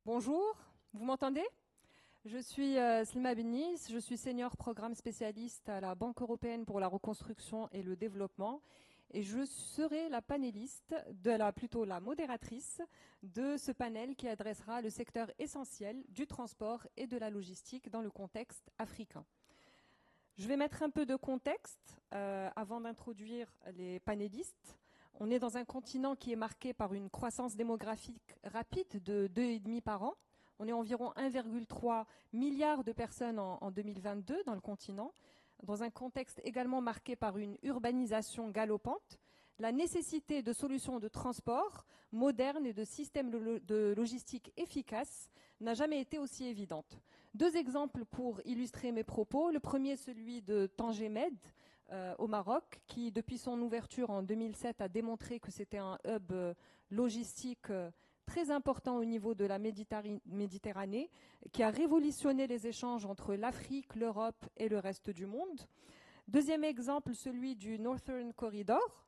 Bonjour, vous m'entendez? Je suis Slima Benis, je suis senior programme spécialiste à la Banque européenne pour la reconstruction et le développement et je serai la panéliste, plutôt la modératrice de ce panel qui adressera le secteur essentiel du transport et de la logistique dans le contexte africain. Je vais mettre un peu de contexte avant d'introduire les panélistes. On est dans un continent qui est marqué par une croissance démographique rapide de 2,5 par an. On est environ 1,3 milliard de personnes en 2022 dans le continent, dans un contexte également marqué par une urbanisation galopante. La nécessité de solutions de transport modernes et de systèmes de logistique efficaces n'a jamais été aussi évidente. Deux exemples pour illustrer mes propos. Le premier, celui de Tanger Med au Maroc, qui depuis son ouverture en 2007 a démontré que c'était un hub logistique très important au niveau de la Méditerranée, qui a révolutionné les échanges entre l'Afrique, l'Europe et le reste du monde. Deuxième exemple, celui du Northern Corridor,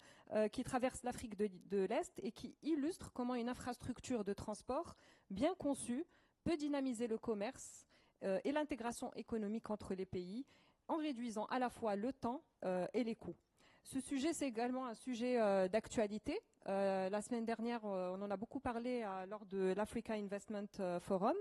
qui traverse l'Afrique de l'Est et qui illustre comment une infrastructure de transport bien conçue peut dynamiser le commerce et l'intégration économique entre les pays, en réduisant à la fois le temps et les coûts. Ce sujet, c'est également un sujet d'actualité. La semaine dernière, on en a beaucoup parlé lors de l'Africa Investment Forum.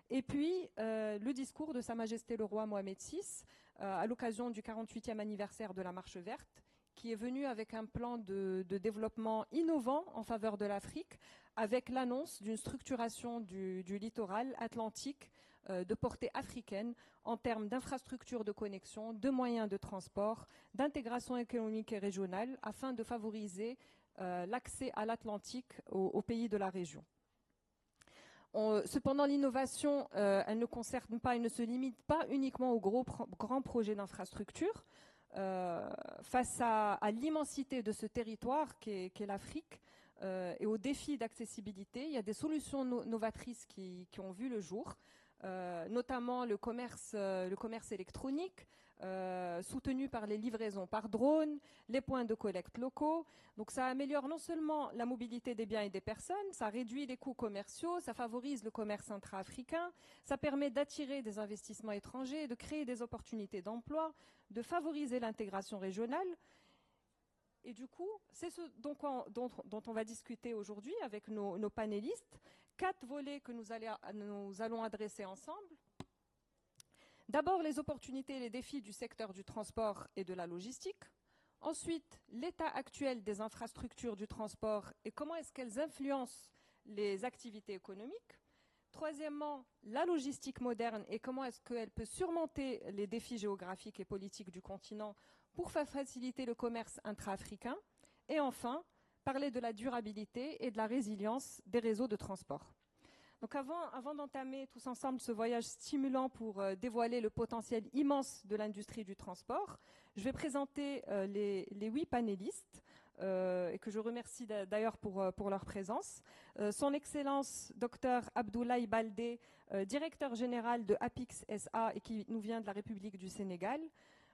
Et puis, le discours de Sa Majesté le Roi Mohamed VI, à l'occasion du 48e anniversaire de la Marche verte, qui est venu avec un plan de développement innovant en faveur de l'Afrique, avec l'annonce d'une structuration du littoral atlantique de portée africaine en termes d'infrastructures de connexion, de moyens de transport, d'intégration économique et régionale, afin de favoriser l'accès à l'Atlantique aux pays de la région. Cependant, l'innovation, elle ne concerne pas, elle ne se limite pas uniquement aux grands projets d'infrastructure. Face à l'immensité de ce territoire qu'est l'Afrique et aux défis d'accessibilité, il y a des solutions novatrices qui ont vu le jour. Notamment le commerce électronique, soutenu par les livraisons par drone, les points de collecte locaux. Donc ça améliore non seulement la mobilité des biens et des personnes, ça réduit les coûts commerciaux, ça favorise le commerce intra-africain, ça permet d'attirer des investissements étrangers, de créer des opportunités d'emploi, de favoriser l'intégration régionale. Et du coup, c'est ce dont on va discuter aujourd'hui avec nos panélistes. 4 volets que nous allons adresser ensemble. D'abord, les opportunités et les défis du secteur du transport et de la logistique. Ensuite, l'état actuel des infrastructures du transport et comment est-ce qu'elles influencent les activités économiques. Troisièmement, la logistique moderne et comment est-ce qu'elle peut surmonter les défis géographiques et politiques du continent pour faciliter le commerce intra-africain. Et enfin, parler de la durabilité et de la résilience des réseaux de transport. Donc avant d'entamer tous ensemble ce voyage stimulant pour dévoiler le potentiel immense de l'industrie du transport, je vais présenter les 8 panélistes et que je remercie d'ailleurs pour leur présence. Son Excellence Dr Abdoulaye Baldé, directeur général de Apix SA et qui nous vient de la République du Sénégal.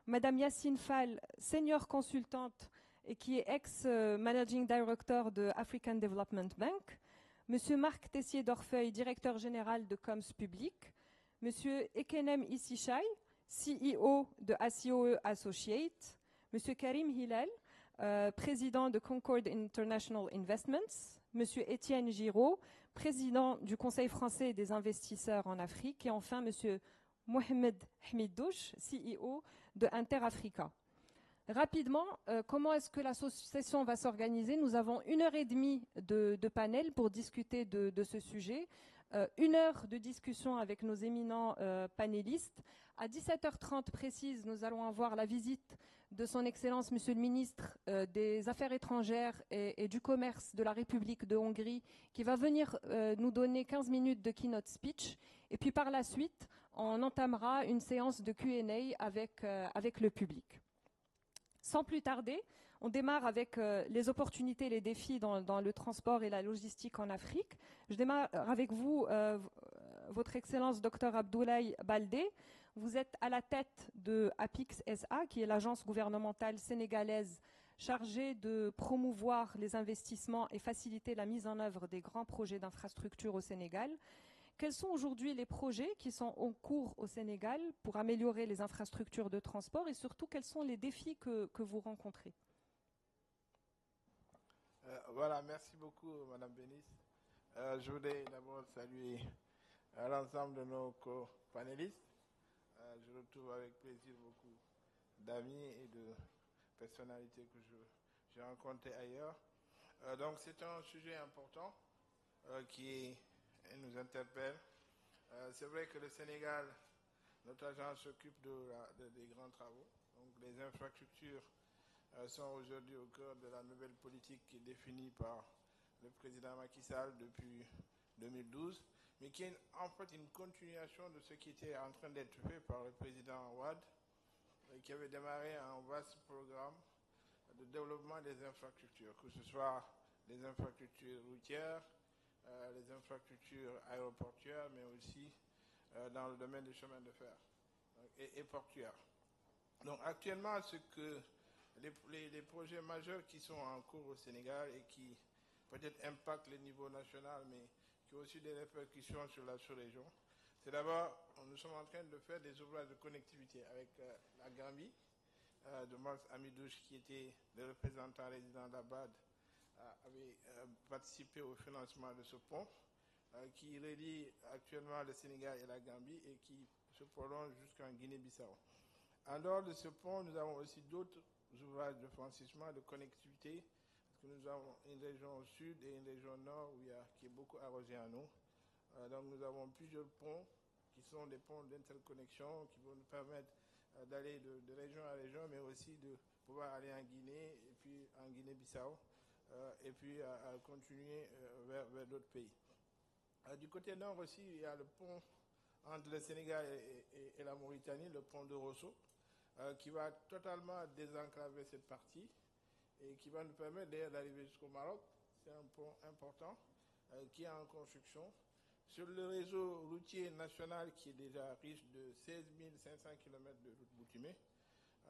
Madame Yacine Fall, senior consultante et qui est ex-managing director de African Development Bank. Monsieur Marc Tessier-Dorfeuille, directeur général de Coms Public. Monsieur Ekenem Issishai, CEO de ACOE Associates. Monsieur Karim Hillel, président de Concord International Investments. Monsieur Étienne Giraud, président du Conseil français des investisseurs en Afrique. Et enfin, monsieur Mohamed Hamidouche, CEO de Interafrica. Rapidement, comment est-ce que la session va s'organiser? Nous avons 1h30 de panel pour discuter de ce sujet. 1 heure de discussion avec nos éminents panélistes. À 17h30 précise, nous allons avoir la visite de son Excellence Monsieur le Ministre des Affaires étrangères et du Commerce de la République de Hongrie, qui va venir nous donner 15 minutes de keynote speech. Et puis par la suite, on entamera une séance de Q&A avec le public. Sans plus tarder, on démarre avec les opportunités et les défis dans le transport et la logistique en Afrique. Je démarre avec vous, Votre Excellence Dr Abdoulaye Baldé. Vous êtes à la tête de Apix SA, qui est l'agence gouvernementale sénégalaise chargée de promouvoir les investissements et faciliter la mise en œuvre des grands projets d'infrastructure au Sénégal, Quels sont aujourd'hui les projets qui sont en cours au Sénégal pour améliorer les infrastructures de transport et surtout quels sont les défis que vous rencontrez? Voilà, merci beaucoup Madame Bénice. Je voudrais d'abord saluer l'ensemble de nos co-panélistes. Je retrouve avec plaisir beaucoup d'amis et de personnalités que j'ai rencontrées ailleurs. Donc c'est un sujet important qui nous interpelle. C'est vrai que le Sénégal, notre agence s'occupe des grands travaux. Donc les infrastructures sont aujourd'hui au cœur de la nouvelle politique qui est définie par le président Macky Sall depuis 2012, mais qui est en fait une continuation de ce qui était en train d'être fait par le président Ouad, qui avait démarré un vaste programme de développement des infrastructures, que ce soit les infrastructures routières, les infrastructures aéroportuaires, mais aussi dans le domaine des chemins de fer et portuaires. Donc actuellement, les projets majeurs qui sont en cours au Sénégal et qui peut-être impactent le niveau national, mais qui ont aussi des répercussions sur la sous-région. C'est d'abord, nous sommes en train de faire des ouvrages de connectivité avec la Gambie, de Mars Amidouche, qui était le représentant résident d'Abad, avait participé au financement de ce pont, qui relie actuellement le Sénégal et la Gambie et qui se prolonge jusqu'en Guinée-Bissau. En dehors de ce pont, nous avons aussi d'autres ouvrages de franchissement, de connectivité, parce que nous avons une région au sud et une région nord qui est beaucoup arrosée en eau. Donc nous avons plusieurs ponts qui sont des ponts d'interconnexion qui vont nous permettre d'aller de région à région, mais aussi de pouvoir aller en Guinée et puis en Guinée-Bissau et puis à continuer vers d'autres pays. Du côté nord aussi, il y a le pont entre le Sénégal et la Mauritanie, le pont de Rosso, qui va totalement désenclaver cette partie et qui va nous permettre d'arriver jusqu'au Maroc. C'est un pont important qui est en construction. Sur le réseau routier national qui est déjà riche de 16 500 km de route boutimée,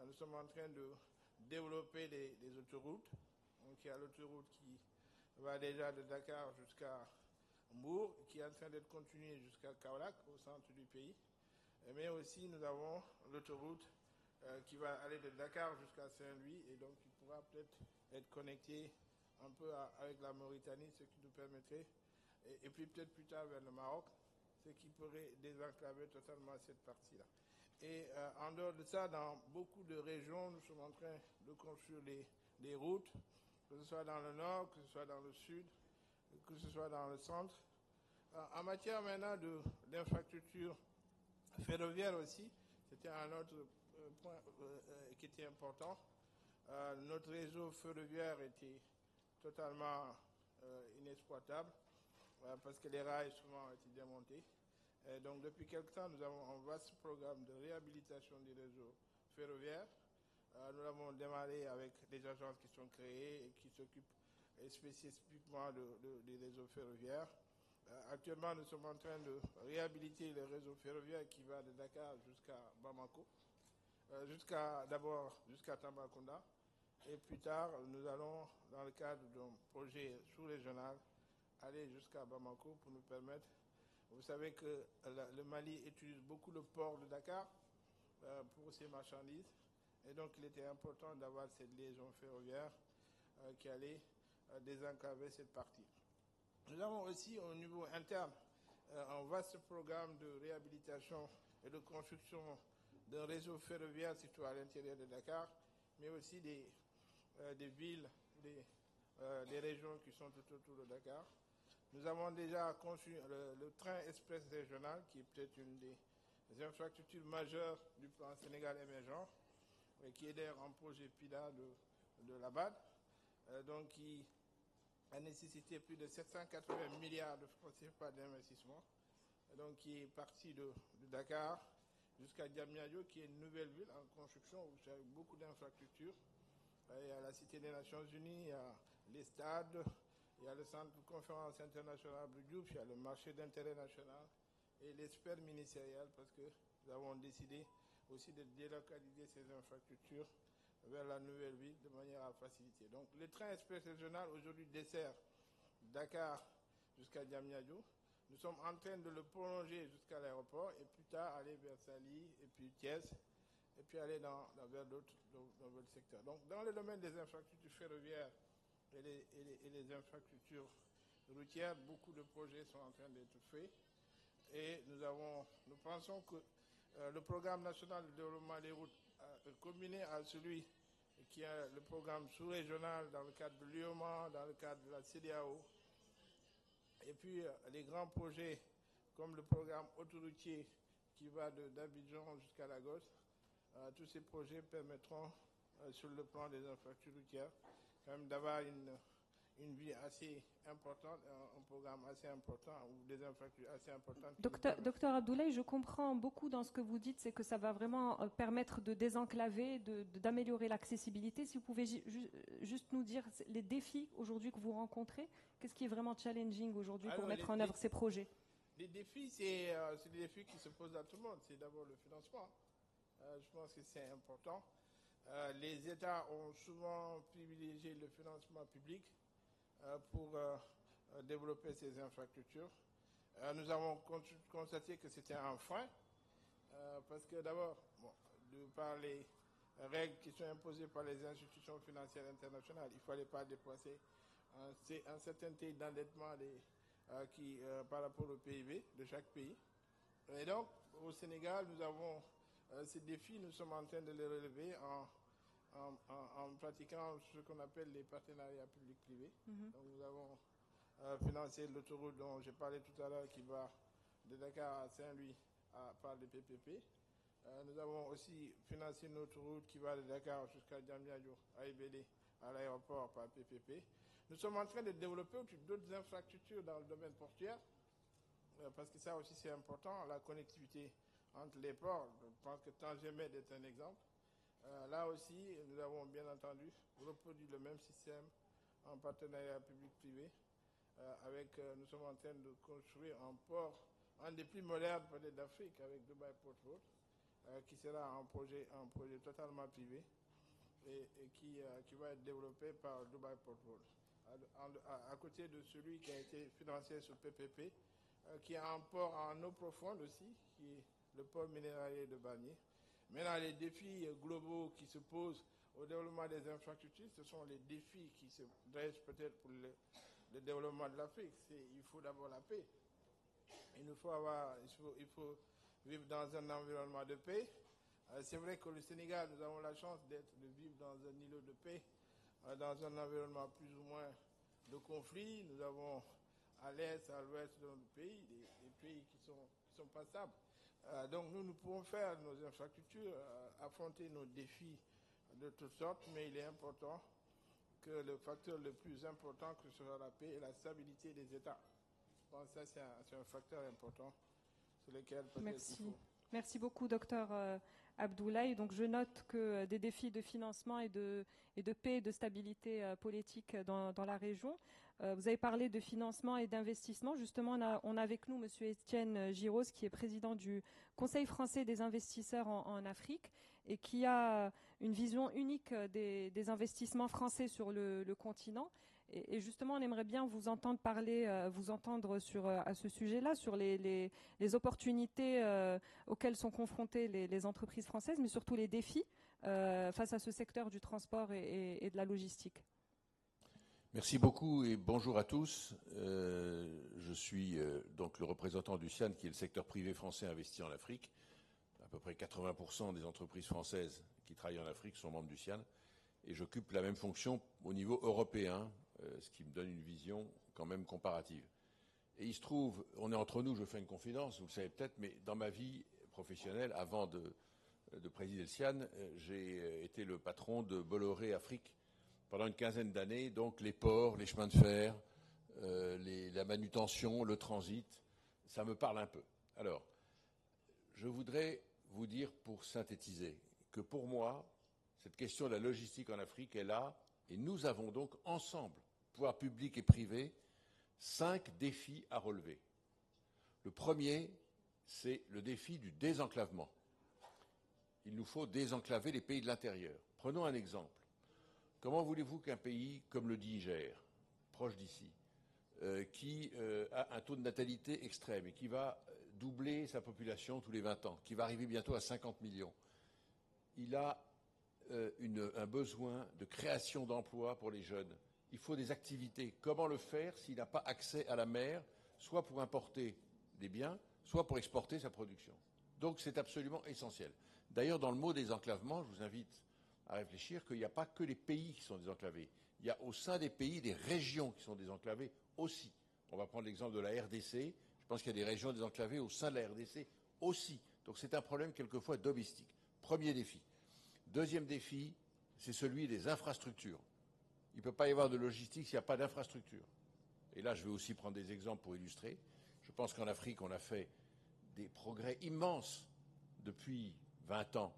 nous sommes en train de développer des autoroutes. Donc il y a l'autoroute qui va déjà de Dakar jusqu'à Mbour, qui est en train d'être continuée jusqu'à Kaolack, au centre du pays. Mais aussi nous avons l'autoroute qui va aller de Dakar jusqu'à Saint-Louis et donc qui pourra peut-être être connecté un peu avec la Mauritanie, ce qui nous permettrait, et puis peut-être plus tard vers le Maroc, ce qui pourrait désenclaver totalement cette partie-là. Et en dehors de ça, dans beaucoup de régions, nous sommes en train de construire des routes, que ce soit dans le nord, que ce soit dans le sud, que ce soit dans le centre. En matière maintenant d'infrastructure ferroviaire aussi, c'était un autre point qui était important. Notre réseau ferroviaire était totalement inexploitable parce que les rails souvent ont été démontés. Et donc depuis quelque temps, nous avons un vaste programme de réhabilitation du réseau ferroviaire. Nous l'avons démarré avec des agences qui sont créées et qui s'occupent spécifiquement des réseaux ferroviaires. Actuellement, nous sommes en train de réhabiliter le réseau ferroviaire qui va de Dakar jusqu'à Bamako, d'abord jusqu'à Tambacounda, et plus tard, nous allons, dans le cadre d'un projet sous-régional, aller jusqu'à Bamako pour nous permettre. Vous savez que le Mali utilise beaucoup le port de Dakar pour ses marchandises, et donc il était important d'avoir cette liaison ferroviaire qui allait désenclaver cette partie. Nous avons aussi au niveau interne un vaste programme de réhabilitation et de construction d'un réseau ferroviaire situé à l'intérieur de Dakar, mais aussi des villes, des régions qui sont tout autour de Dakar. Nous avons déjà conçu le train express régional, qui est peut-être une des infrastructures majeures du plan Sénégal émergent, qui est d'ailleurs un projet PIDA de l'ABAD, donc qui a nécessité plus de 780 milliards de francs CFA d'investissement, donc qui est parti de Dakar jusqu'à Diamniadio, qui est une nouvelle ville en construction, où il y a beaucoup d'infrastructures. Il y a la Cité des Nations Unies, il y a les stades, il y a le centre de conférence internationale de Diouf, il y a le marché d'intérêt national et l'expert ministériel, parce que nous avons décidé aussi de délocaliser ces infrastructures vers la nouvelle ville de manière à faciliter. Donc le train express régional aujourd'hui dessert Dakar jusqu'à Diamniadio. Nous sommes en train de le prolonger jusqu'à l'aéroport et plus tard aller vers Saly et puis Thiès et puis aller vers d'autres secteurs. Donc dans le domaine des infrastructures ferroviaires et les infrastructures routières, beaucoup de projets sont en train d'être faits et nous pensons que le programme national de développement des routes combiné à celui qui est le programme sous-régional dans le cadre de l'UOMA, dans le cadre de la CEDEAO, et puis les grands projets comme le programme autoroutier qui va d'Abidjan jusqu'à Lagos, tous ces projets permettront, sur le plan des infrastructures routières, quand même d'avoir une vie assez importante, un programme assez important, ou des infrastructures assez importantes. Docteur Abdoulaye, je comprends beaucoup dans ce que vous dites, c'est que ça va vraiment permettre de désenclaver, d'améliorer l'accessibilité. Si vous pouvez juste nous dire les défis aujourd'hui que vous rencontrez, qu'est-ce qui est vraiment challenging aujourd'hui pour mettre en œuvre ces projets? Les défis, c'est des défis qui se posent à tout le monde. C'est d'abord le financement. Je pense que c'est important. Les États ont souvent privilégié le financement public pour développer ces infrastructures. Nous avons constaté que c'était un frein, parce que d'abord, de par les règles qui sont imposées par les institutions financières internationales, il ne fallait pas dépasser un certain taux d'endettement par rapport au PIB de chaque pays. Et donc, au Sénégal, nous avons ces défis, nous sommes en train de les relever en pratiquant ce qu'on appelle les partenariats publics-privés. Donc, nous avons financé l'autoroute dont j'ai parlé tout à l'heure qui va de Dakar à Saint-Louis par les PPP. Nous avons aussi financé une autoroute qui va de Dakar jusqu'à Diamniadio, à Ibélé, à l'aéroport par PPP. Nous sommes en train de développer d'autres infrastructures dans le domaine portuaire, parce que ça aussi c'est important, la connectivité entre les ports. Je pense que Tangemed est un exemple. Là aussi, nous avons bien entendu reproduit le même système en partenariat public-privé. Nous sommes en train de construire un port, un des plus modernes peut-être d'Afrique, avec Dubai Port Road, qui sera un projet totalement privé et qui va être développé par Dubai Port Road. À côté de celui qui a été financé sur PPP, qui a un port en eau profonde aussi, qui est le port minéralier de Barnier. Maintenant, les défis globaux qui se posent au développement des infrastructures, ce sont les défis qui se dressent peut-être pour le développement de l'Afrique. Il faut d'abord la paix. Il faut vivre dans un environnement de paix. C'est vrai que le Sénégal, nous avons la chance de vivre dans un îlot de paix, dans un environnement plus ou moins de conflit. Nous avons à l'est, à l'ouest de notre pays, des pays qui sont passables. Donc nous pouvons faire nos infrastructures, affronter nos défis de toutes sortes, mais il est important que le facteur le plus important que ce soit la paix et la stabilité des États. Je pense que ça c'est un facteur important sur lequel peut-être il faut... Merci beaucoup, docteur Abdoulaye. Donc, je note que des défis de financement et de paix et de stabilité politique dans la région. Vous avez parlé de financement et d'investissement. Justement, on a avec nous M. Étienne Giros, qui est président du Conseil français des investisseurs en Afrique et qui a une vision unique des investissements français sur le continent. Et justement, on aimerait bien vous entendre parler, vous entendre à ce sujet-là, sur les opportunités auxquelles sont confrontées les entreprises françaises, mais surtout les défis face à ce secteur du transport et de la logistique. Merci beaucoup et bonjour à tous. Je suis donc le représentant du CIAN, qui est le secteur privé français investi en Afrique. À peu près 80% des entreprises françaises qui travaillent en Afrique sont membres du CIAN. Et j'occupe la même fonction au niveau européen, ce qui me donne une vision quand même comparative. Et il se trouve, on est entre nous, je fais une confidence, vous le savez peut-être, mais dans ma vie professionnelle, avant de présider le CIAN, j'ai été le patron de Bolloré Afrique pendant une quinzaine d'années. Donc les ports, les chemins de fer, la manutention, le transit, ça me parle un peu. Alors, je voudrais vous dire, pour synthétiser, que pour moi, cette question de la logistique en Afrique est là, et nous avons donc ensemble, pouvoirs publics et privés, 5 défis à relever. Le premier, c'est le défi du désenclavement. Il nous faut désenclaver les pays de l'intérieur. Prenons un exemple. Comment voulez-vous qu'un pays comme le Niger, proche d'ici, qui a un taux de natalité extrême et qui va doubler sa population tous les 20 ans, qui va arriver bientôt à 50 millions. Il a un besoin de création d'emplois pour les jeunes. Il faut des activités. Comment le faire s'il n'a pas accès à la mer, soit pour importer des biens, soit pour exporter sa production? Donc c'est absolument essentiel. D'ailleurs, dans le mot désenclavement, je vous invite à réfléchir qu'il n'y a pas que les pays qui sont désenclavés. Il y a au sein des pays des régions qui sont désenclavées aussi. On va prendre l'exemple de la RDC. Je pense qu'il y a des régions désenclavées au sein de la RDC aussi. Donc c'est un problème quelquefois domestique. Premier défi. Deuxième défi, c'est celui des infrastructures. Il ne peut pas y avoir de logistique s'il n'y a pas d'infrastructure. Et là, je vais aussi prendre des exemples pour illustrer. Je pense qu'en Afrique, on a fait des progrès immenses depuis 20 ans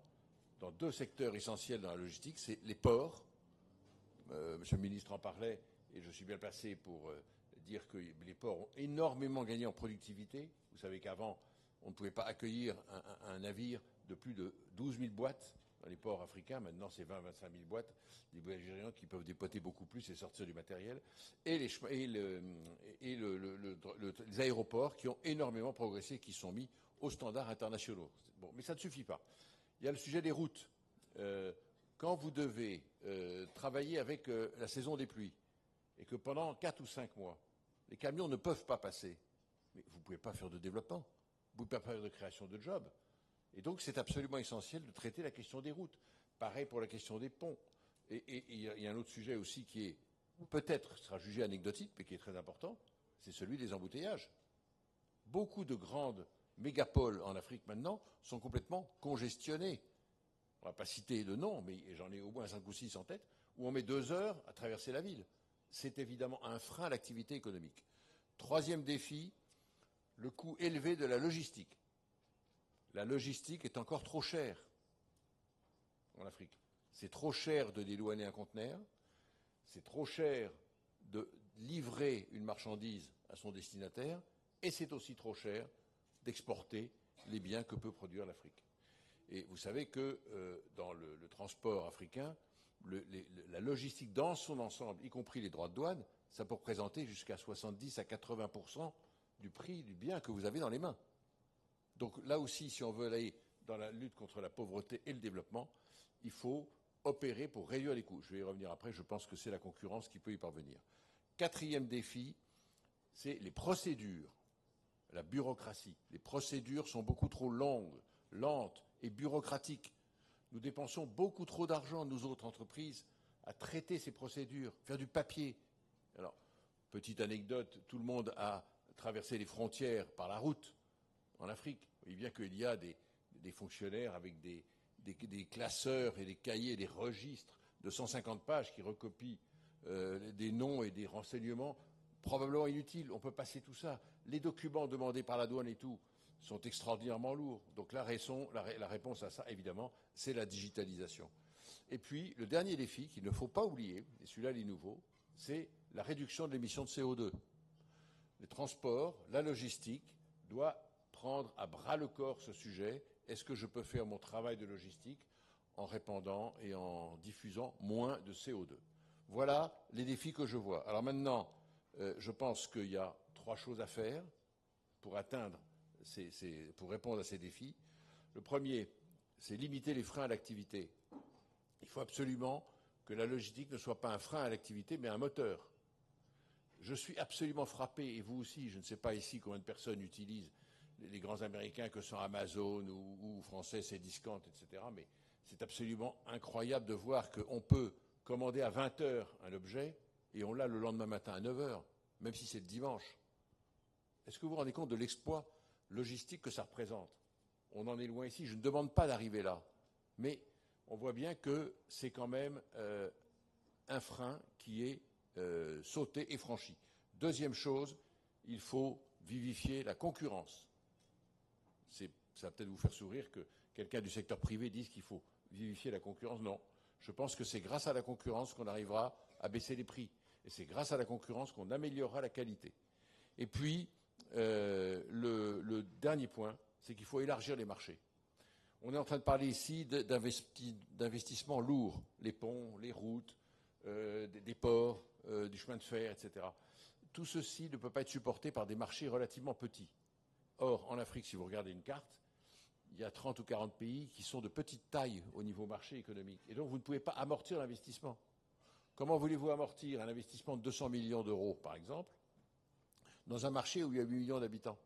dans deux secteurs essentiels dans la logistique, c'est les ports. Monsieur le ministre en parlait, et je suis bien placé pour dire que les ports ont énormément gagné en productivité. Vous savez qu'avant, on ne pouvait pas accueillir un navire de plus de 12 000 boîtes dans les ports africains. Maintenant, c'est 20 000 à 25 000 boîtes. Des Algériens qui peuvent dépoter beaucoup plus et sortir du matériel. Et les aéroports qui ont énormément progressé, qui sont mis aux standards internationaux. Bon, mais ça ne suffit pas. Il y a le sujet des routes. Quand vous devez travailler avec la saison des pluies et que pendant 4 ou 5 mois, les camions ne peuvent pas passer, mais vous ne pouvez pas faire de développement, vous ne pouvez pas faire de création de jobs. Et donc c'est absolument essentiel de traiter la question des routes. Pareil pour la question des ponts. Et il y a un autre sujet aussi qui est peut-être sera jugé anecdotique, mais qui est très important, c'est celui des embouteillages. Beaucoup de grandes mégapoles en Afrique maintenant sont complètement congestionnées. On ne va pas citer de nom, mais j'en ai au moins 5 ou 6 en tête, où on met 2 heures à traverser la ville. C'est évidemment un frein à l'activité économique. Troisième défi, le coût élevé de la logistique. La logistique est encore trop chère en Afrique. C'est trop cher de dédouaner un conteneur, c'est trop cher de livrer une marchandise à son destinataire, et c'est aussi trop cher d'exporter les biens que peut produire l'Afrique. Et vous savez que dans le transport africain, la logistique dans son ensemble, y compris les droits de douane, ça peut représenter jusqu'à 70 à 80% du prix du bien que vous avez dans les mains. Donc là aussi, si on veut aller dans la lutte contre la pauvreté et le développement, il faut opérer pour réduire les coûts. Je vais y revenir après, je pense que c'est la concurrence qui peut y parvenir. Quatrième défi, c'est les procédures, la bureaucratie. Les procédures sont beaucoup trop longues, lentes et bureaucratiques. Nous dépensons beaucoup trop d'argent, nous autres entreprises, à traiter ces procédures, faire du papier. Alors, petite anecdote, tout le monde a traversé les frontières par la route en Afrique. Vous voyez bien qu'il y a des fonctionnaires avec des classeurs et des cahiers, des registres de 150 pages qui recopient des noms et des renseignements probablement inutiles. On peut passer tout ça. Les documents demandés par la douane et tout sont extraordinairement lourds. Donc la réponse à ça, évidemment, c'est la digitalisation. Et puis, le dernier défi qu'il ne faut pas oublier, et celui-là il est nouveau, c'est la réduction de l'émission de CO2. Les transports, la logistique doit prendre à bras le corps ce sujet. Est-ce que je peux faire mon travail de logistique en répandant et en diffusant moins de CO2? Voilà les défis que je vois. Alors maintenant, je pense qu'il y a 3 choses à faire pour pour répondre à ces défis. Le premier, c'est limiter les freins à l'activité. Il faut absolument que la logistique ne soit pas un frein à l'activité, mais un moteur. Je suis absolument frappé, et vous aussi, je ne sais pas ici combien de personnes utilisent les grands Américains que sont Amazon ou Français, Cdiscount, etc. Mais c'est absolument incroyable de voir qu'on peut commander à 20 heures un objet et on l'a le lendemain matin à 9 heures, même si c'est le dimanche. Est-ce que vous vous rendez compte de l'exploit logistique que ça représente? On en est loin ici. Je ne demande pas d'arriver là. Mais on voit bien que c'est quand même un frein qui est sauté et franchi. Deuxième chose, il faut vivifier la concurrence. Ça va peut-être vous faire sourire que quelqu'un du secteur privé dise qu'il faut vivifier la concurrence. Non. Je pense que c'est grâce à la concurrence qu'on arrivera à baisser les prix. Et c'est grâce à la concurrence qu'on améliorera la qualité. Et puis, le dernier point, c'est qu'il faut élargir les marchés. On est en train de parler ici d'investissements lourds, les ponts, les routes, des ports, du chemin de fer, etc. tout ceci ne peut pas être supporté par des marchés relativement petits. Or, en Afrique, si vous regardez une carte, il y a 30 ou 40 pays qui sont de petite taille au niveau marché économique. Et donc, vous ne pouvez pas amortir l'investissement. Comment voulez-vous amortir un investissement de 200 millions d'euros, par exemple, dans un marché où il y a 8 millions d'habitants?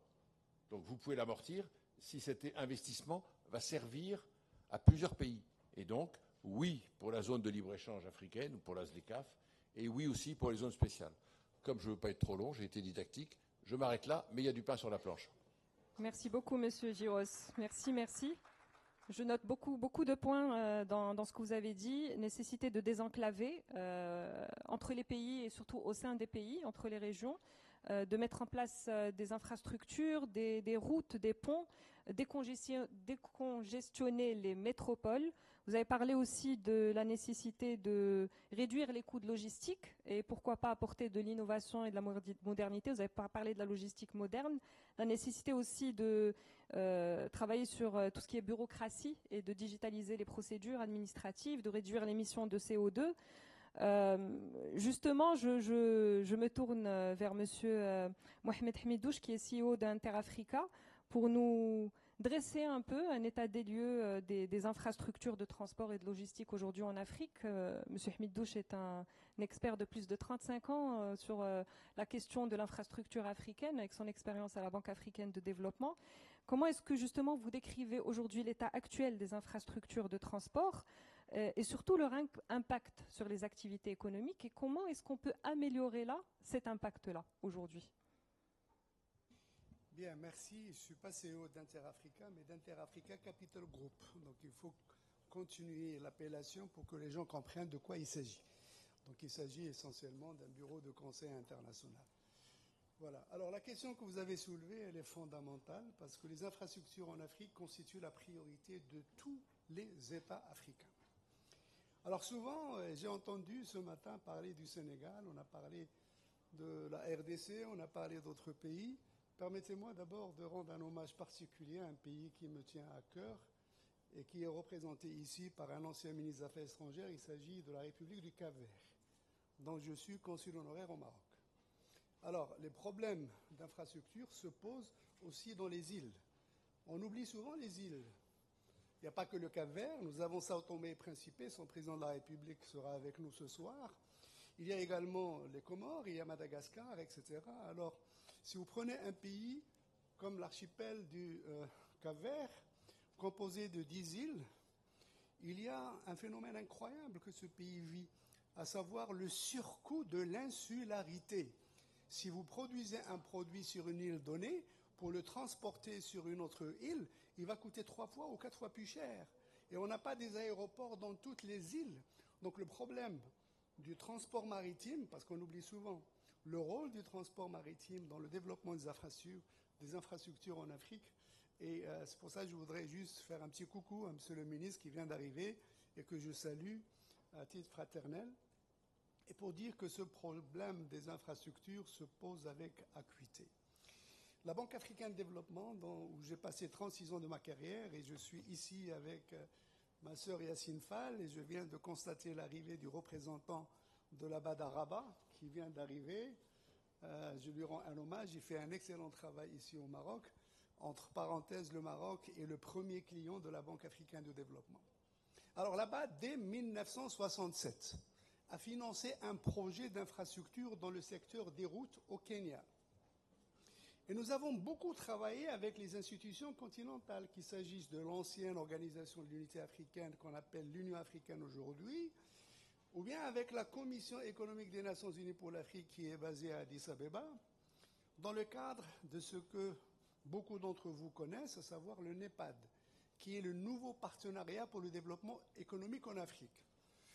Donc, vous pouvez l'amortir si cet investissement va servir à plusieurs pays. Et donc, oui pour la zone de libre-échange africaine ou pour la ZLECAf, et oui aussi pour les zones spéciales. Comme je ne veux pas être trop long, j'ai été didactique, je m'arrête là, mais il y a du pain sur la planche. Merci beaucoup, Monsieur Giros. Merci, merci. Je note beaucoup de points dans ce que vous avez dit. Nécessité de désenclaver entre les pays et surtout au sein des pays, entre les régions, de mettre en place des infrastructures, des routes, des ponts, décongestionner les métropoles. Vous avez parlé aussi de la nécessité de réduire les coûts de logistique et pourquoi pas apporter de l'innovation et de la modernité. Vous avez parlé de la logistique moderne. La nécessité aussi de travailler sur tout ce qui est bureaucratie et de digitaliser les procédures administratives, de réduire l'émission de CO2. Justement, je me tourne vers Monsieur Mohamed Hamidouche, qui est CEO d'Interafrica, pour nous dresser un peu un état des lieux des infrastructures de transport et de logistique aujourd'hui en Afrique. Monsieur Hamidouche est un expert de plus de 35 ans sur la question de l'infrastructure africaine, avec son expérience à la Banque africaine de développement. Comment est-ce que justement vous décrivez aujourd'hui l'état actuel des infrastructures de transport et surtout leur impact sur les activités économiques et comment est-ce qu'on peut améliorer là cet impact-là aujourd'hui? Bien, merci. Je ne suis pas CEO d'Interafrica, mais d'Interafrica Capital Group. Donc il faut continuer l'appellation pour que les gens comprennent de quoi il s'agit. Donc il s'agit essentiellement d'un bureau de conseil international. Voilà. Alors la question que vous avez soulevée, elle est fondamentale parce que les infrastructures en Afrique constituent la priorité de tous les États africains. Alors souvent, j'ai entendu ce matin parler du Sénégal, on a parlé de la RDC, on a parlé d'autres pays. Permettez-moi d'abord de rendre un hommage particulier à un pays qui me tient à cœur et qui est représenté ici par un ancien ministre des Affaires étrangères. Il s'agit de la République du Cap-Vert, dont je suis consul honoraire au Maroc. Alors, les problèmes d'infrastructure se posent aussi dans les îles. On oublie souvent les îles. Il n'y a pas que le Cap-Vert, nous avons Sao Tomé et Principe, son président de la République sera avec nous ce soir. Il y a également les Comores, il y a Madagascar, etc. Alors, si vous prenez un pays comme l'archipel du Cap-Vert, composé de 10 îles, il y a un phénomène incroyable que ce pays vit, à savoir le surcoût de l'insularité. Si vous produisez un produit sur une île donnée, pour le transporter sur une autre île, il va coûter 3 fois ou 4 fois plus cher. Et on n'a pas des aéroports dans toutes les îles. Donc le problème du transport maritime, parce qu'on oublie souvent le rôle du transport maritime dans le développement des infrastructures en Afrique. Et c'est pour ça que je voudrais juste faire un petit coucou à monsieur le ministre qui vient d'arriver et que je salue à titre fraternel. Et pour dire que ce problème des infrastructures se pose avec acuité. La Banque africaine de développement, où j'ai passé 36 ans de ma carrière, et je suis ici avec ma sœur Yacine Fall, et je viens de constater l'arrivée du représentant de la BAD à Rabat, qui vient d'arriver. Je lui rends un hommage, il fait un excellent travail ici au Maroc. Entre parenthèses, le Maroc est le premier client de la Banque africaine de développement. Alors la BAD, dès 1967, a financé un projet d'infrastructure dans le secteur des routes au Kenya. Et nous avons beaucoup travaillé avec les institutions continentales, qu'il s'agisse de l'ancienne Organisation de l'Unité africaine qu'on appelle l'Union africaine aujourd'hui, ou bien avec la Commission économique des Nations unies pour l'Afrique qui est basée à Addis Abeba, dans le cadre de ce que beaucoup d'entre vous connaissent, à savoir le NEPAD, qui est le nouveau partenariat pour le développement économique en Afrique.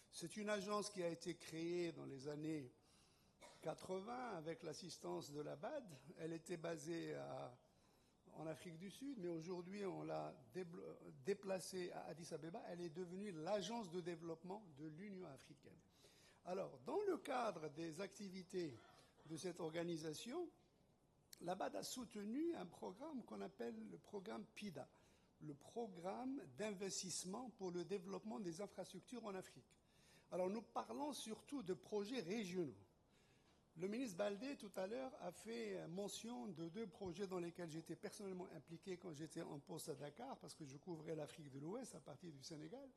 C'est une agence qui a été créée dans les années 80 avec l'assistance de la BAD. Elle était basée en Afrique du Sud, mais aujourd'hui on l'a déplacée à Addis Abeba. Elle est devenue l'agence de développement de l'Union africaine. Alors, dans le cadre des activités de cette organisation, la BAD a soutenu un programme qu'on appelle le programme PIDA, le programme d'investissement pour le développement des infrastructures en Afrique. Alors nous parlons surtout de projets régionaux. Le ministre Baldé, tout à l'heure, a fait mention de 2 projets dans lesquels j'étais personnellement impliqué quand j'étais en poste à Dakar, parce que je couvrais l'Afrique de l'Ouest à partir du Sénégal.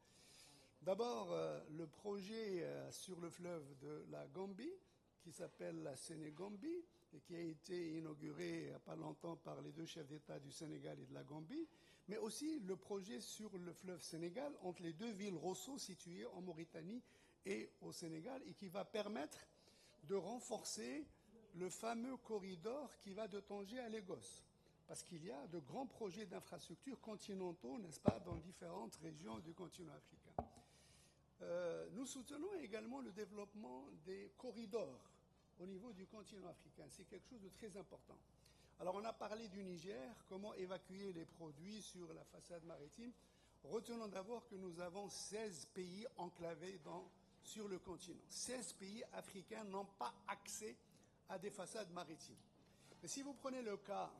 D'abord, le projet sur le fleuve de la Gambie, qui s'appelle la Sénégambie, et qui a été inauguré il n'y a pas longtemps par les 2 chefs d'État du Sénégal et de la Gambie, mais aussi le projet sur le fleuve Sénégal, entre les 2 villes Rosso situées en Mauritanie et au Sénégal, et qui va permettre de renforcer le fameux corridor qui va de Tanger à Lagos. Parce qu'il y a de grands projets d'infrastructures continentaux, n'est-ce pas, dans différentes régions du continent africain. Nous soutenons également le développement des corridors au niveau du continent africain. C'est quelque chose de très important. Alors on a parlé du Niger, comment évacuer les produits sur la façade maritime. Retenons d'abord que nous avons 16 pays enclavés sur le continent. 16 pays africains n'ont pas accès à des façades maritimes. Mais si vous prenez le cas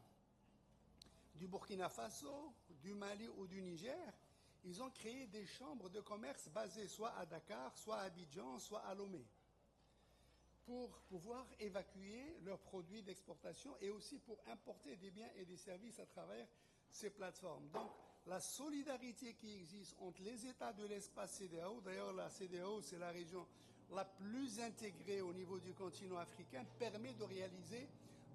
du Burkina Faso, du Mali ou du Niger, ils ont créé des chambres de commerce basées soit à Dakar, soit à Abidjan, soit à Lomé, pour pouvoir évacuer leurs produits d'exportation et aussi pour importer des biens et des services à travers ces plateformes. Donc, la solidarité qui existe entre les États de l'espace CEDEAO, d'ailleurs la CEDEAO c'est la région la plus intégrée au niveau du continent africain, permet de réaliser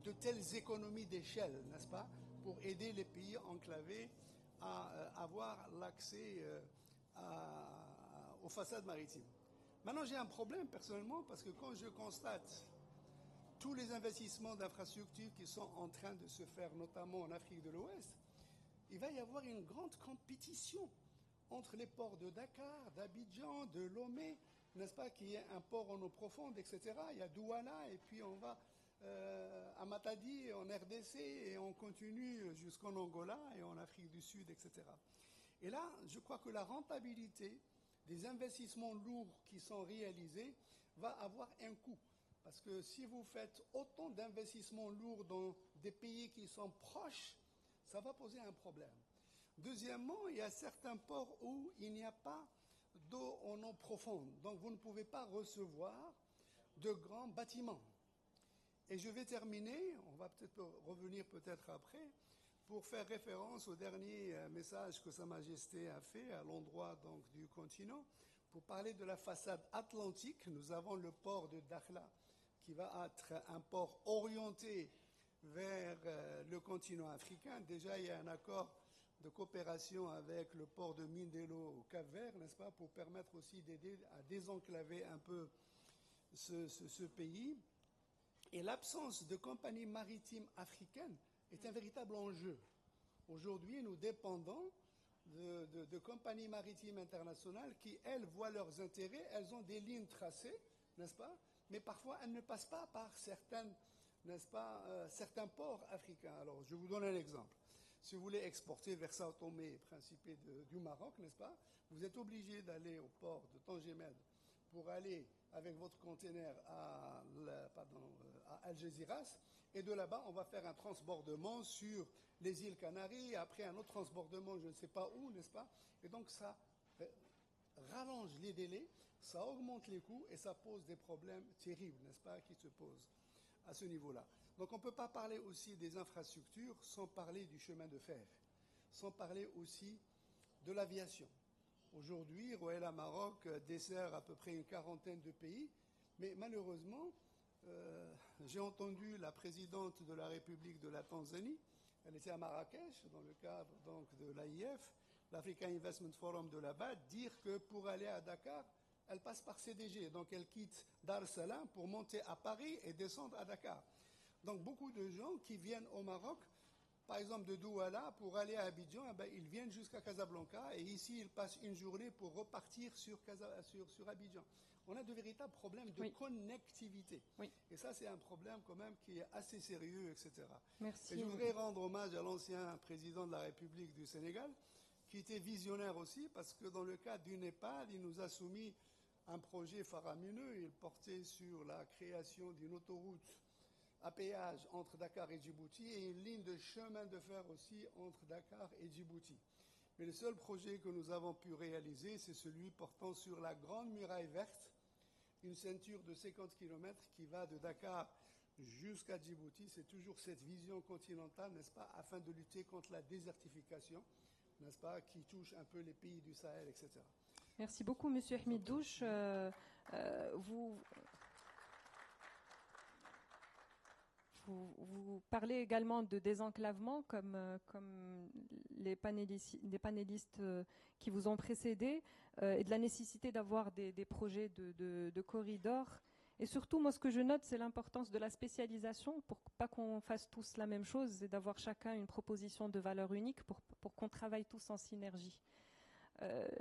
de telles économies d'échelle, n'est-ce pas, pour aider les pays enclavés à avoir l'accès aux façades maritimes. Maintenant, j'ai un problème personnellement parce que quand je constate tous les investissements d'infrastructures qui sont en train de se faire, notamment en Afrique de l'Ouest, il va y avoir une grande compétition entre les ports de Dakar, d'Abidjan, de Lomé, n'est-ce pas, qui est un port en eau profonde, etc. Il y a Douala et puis on va à Matadi en RDC et on continue jusqu'en Angola et en Afrique du Sud, etc. Et là, je crois que la rentabilité des investissements lourds qui sont réalisés va avoir un coût. Parce que si vous faites autant d'investissements lourds dans des pays qui sont proches, ça va poser un problème. Deuxièmement, il y a certains ports où il n'y a pas d'eau en eau profonde. Donc vous ne pouvez pas recevoir de grands bâtiments. Et je vais terminer, on va peut-être revenir peut-être après, pour faire référence au dernier message que Sa Majesté a fait à l'endroit donc du continent, pour parler de la façade atlantique. Nous avons le port de Dakhla qui va être un port orienté vers le continent africain. Déjà, il y a un accord de coopération avec le port de Mindelo au Cap-Vert, n'est-ce pas, pour permettre aussi d'aider à désenclaver un peu ce pays. Et l'absence de compagnies maritimes africaines est un véritable enjeu. Aujourd'hui, nous dépendons de compagnies maritimes internationales qui, elles, voient leurs intérêts, elles ont des lignes tracées, n'est-ce pas? Mais parfois, elles ne passent pas par certains ports africains. Alors, je vous donne un exemple. Si vous voulez exporter vers Sao Tomé, Principe du Maroc, n'est-ce pas? Vous êtes obligé d'aller au port de Tangemed pour aller avec votre conteneur à Algeciras. Et de là-bas, on va faire un transbordement sur les îles Canaries, après un autre transbordement, je ne sais pas où, n'est-ce pas? Et donc ça rallonge les délais, ça augmente les coûts et ça pose des problèmes terribles, n'est-ce pas, qui se posent à ce niveau-là. Donc on ne peut pas parler aussi des infrastructures sans parler du chemin de fer, sans parler aussi de l'aviation. Aujourd'hui, Royal Maroc dessert à peu près une quarantaine de pays, mais malheureusement, j'ai entendu la présidente de la République de la Tanzanie, elle était à Marrakech dans le cadre donc de l'AIF, l'African Investment Forum de là-bas, dire que pour aller à Dakar, elle passe par CDG, donc elle quitte Dar es Salaam pour monter à Paris et descendre à Dakar. Donc beaucoup de gens qui viennent au Maroc, par exemple de Douala, pour aller à Abidjan, ils viennent jusqu'à Casablanca et ici ils passent une journée pour repartir sur Abidjan. On a de véritables problèmes de connectivité. Oui. Et ça, c'est un problème quand même qui est assez sérieux, etc. Merci. Et je voudrais rendre hommage à l'ancien président de la République du Sénégal, qui était visionnaire aussi, parce que dans le cadre du Népal, il nous a soumis un projet faramineux. Il portait sur la création d'une autoroute à péage entre Dakar et Djibouti et une ligne de chemin de fer aussi entre Dakar et Djibouti. Mais le seul projet que nous avons pu réaliser, c'est celui portant sur la Grande Muraille Verte, une ceinture de 50 km qui va de Dakar jusqu'à Djibouti. C'est toujours cette vision continentale, n'est-ce pas, afin de lutter contre la désertification, n'est-ce pas, qui touche un peu les pays du Sahel, etc. Merci beaucoup, Monsieur Hamid Douche. Vous parlez également de désenclavement, comme les panélistes qui vous ont précédé, et de la nécessité d'avoir des projets de corridors. Et surtout, moi, ce que je note, c'est l'importance de la spécialisation pour pas qu'on fasse tous la même chose et d'avoir chacun une proposition de valeur unique pour qu'on travaille tous en synergie.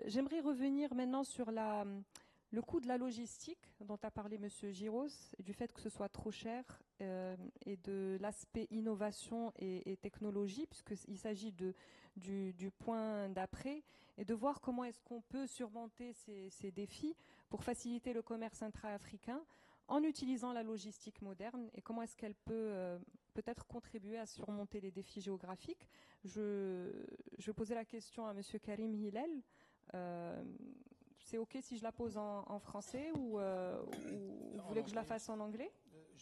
J'aimerais revenir maintenant sur le coût de la logistique dont a parlé M. Giros, et du fait que ce soit trop cher, et de l'aspect innovation et technologie, puisqu'il s'agit du point d'après, et de voir comment est-ce qu'on peut surmonter ces défis pour faciliter le commerce intra-africain en utilisant la logistique moderne, et comment est-ce qu'elle peut peut-être contribuer à surmonter les défis géographiques. Je vais poser la question à M. Karim Hillel. C'est OK si je la pose en français ou vous voulez que je la fasse en anglais?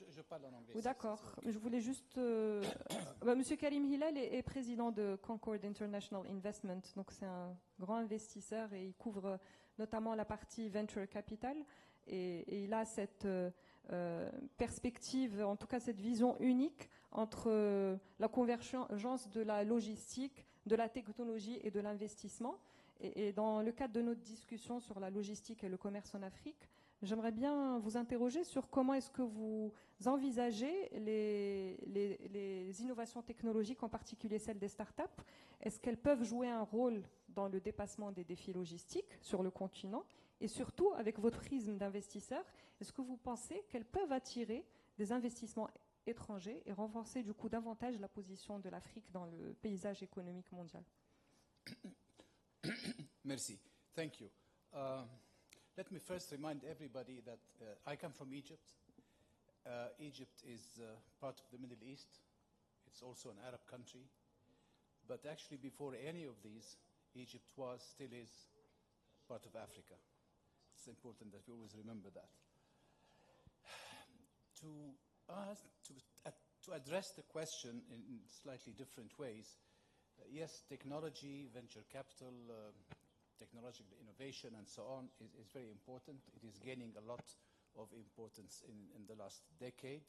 Je parle en anglais. D'accord. Je voulais juste... Monsieur Karim Hillel est président de Concord International Investment, donc c'est un grand investisseur et il couvre notamment la partie Venture Capital. Et il a cette perspective, en tout cas cette vision unique entre la convergence de la logistique, de la technologie et de l'investissement. Et dans le cadre de notre discussion sur la logistique et le commerce en Afrique, j'aimerais bien vous interroger sur comment est-ce que vous envisagez les innovations technologiques, en particulier celles des startups. Est-ce qu'elles peuvent jouer un rôle dans le dépassement des défis logistiques sur le continent? Et surtout, avec votre prisme d'investisseur, est-ce que vous pensez qu'elles peuvent attirer des investissements étrangers et renforcer du coup davantage la position de l'Afrique dans le paysage économique mondial? Merci. Thank you. Let me first remind everybody that I come from Egypt. Egypt is part of the Middle East. It's also an Arab country. But actually, before any of these, Egypt was, still is, part of Africa. It's important that we always remember that. To address the question in slightly different ways, yes, technology, venture capital, technological innovation, and so on is very important. It is gaining a lot of importance in the last decade.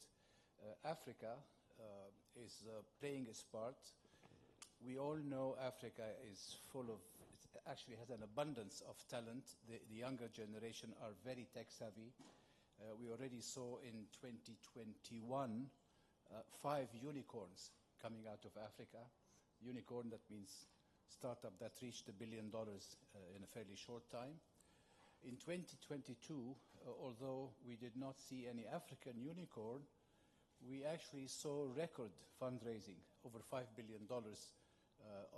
Africa is playing its part. We all know Africa is full of, it actually has an abundance of talent. The younger generation are very tech savvy. We already saw in 2021 5 unicorns coming out of Africa. Unicorn, that means startup that reached $1 billion in a fairly short time. In 2022, although we did not see any African unicorn, we actually saw record fundraising. Over $5 billion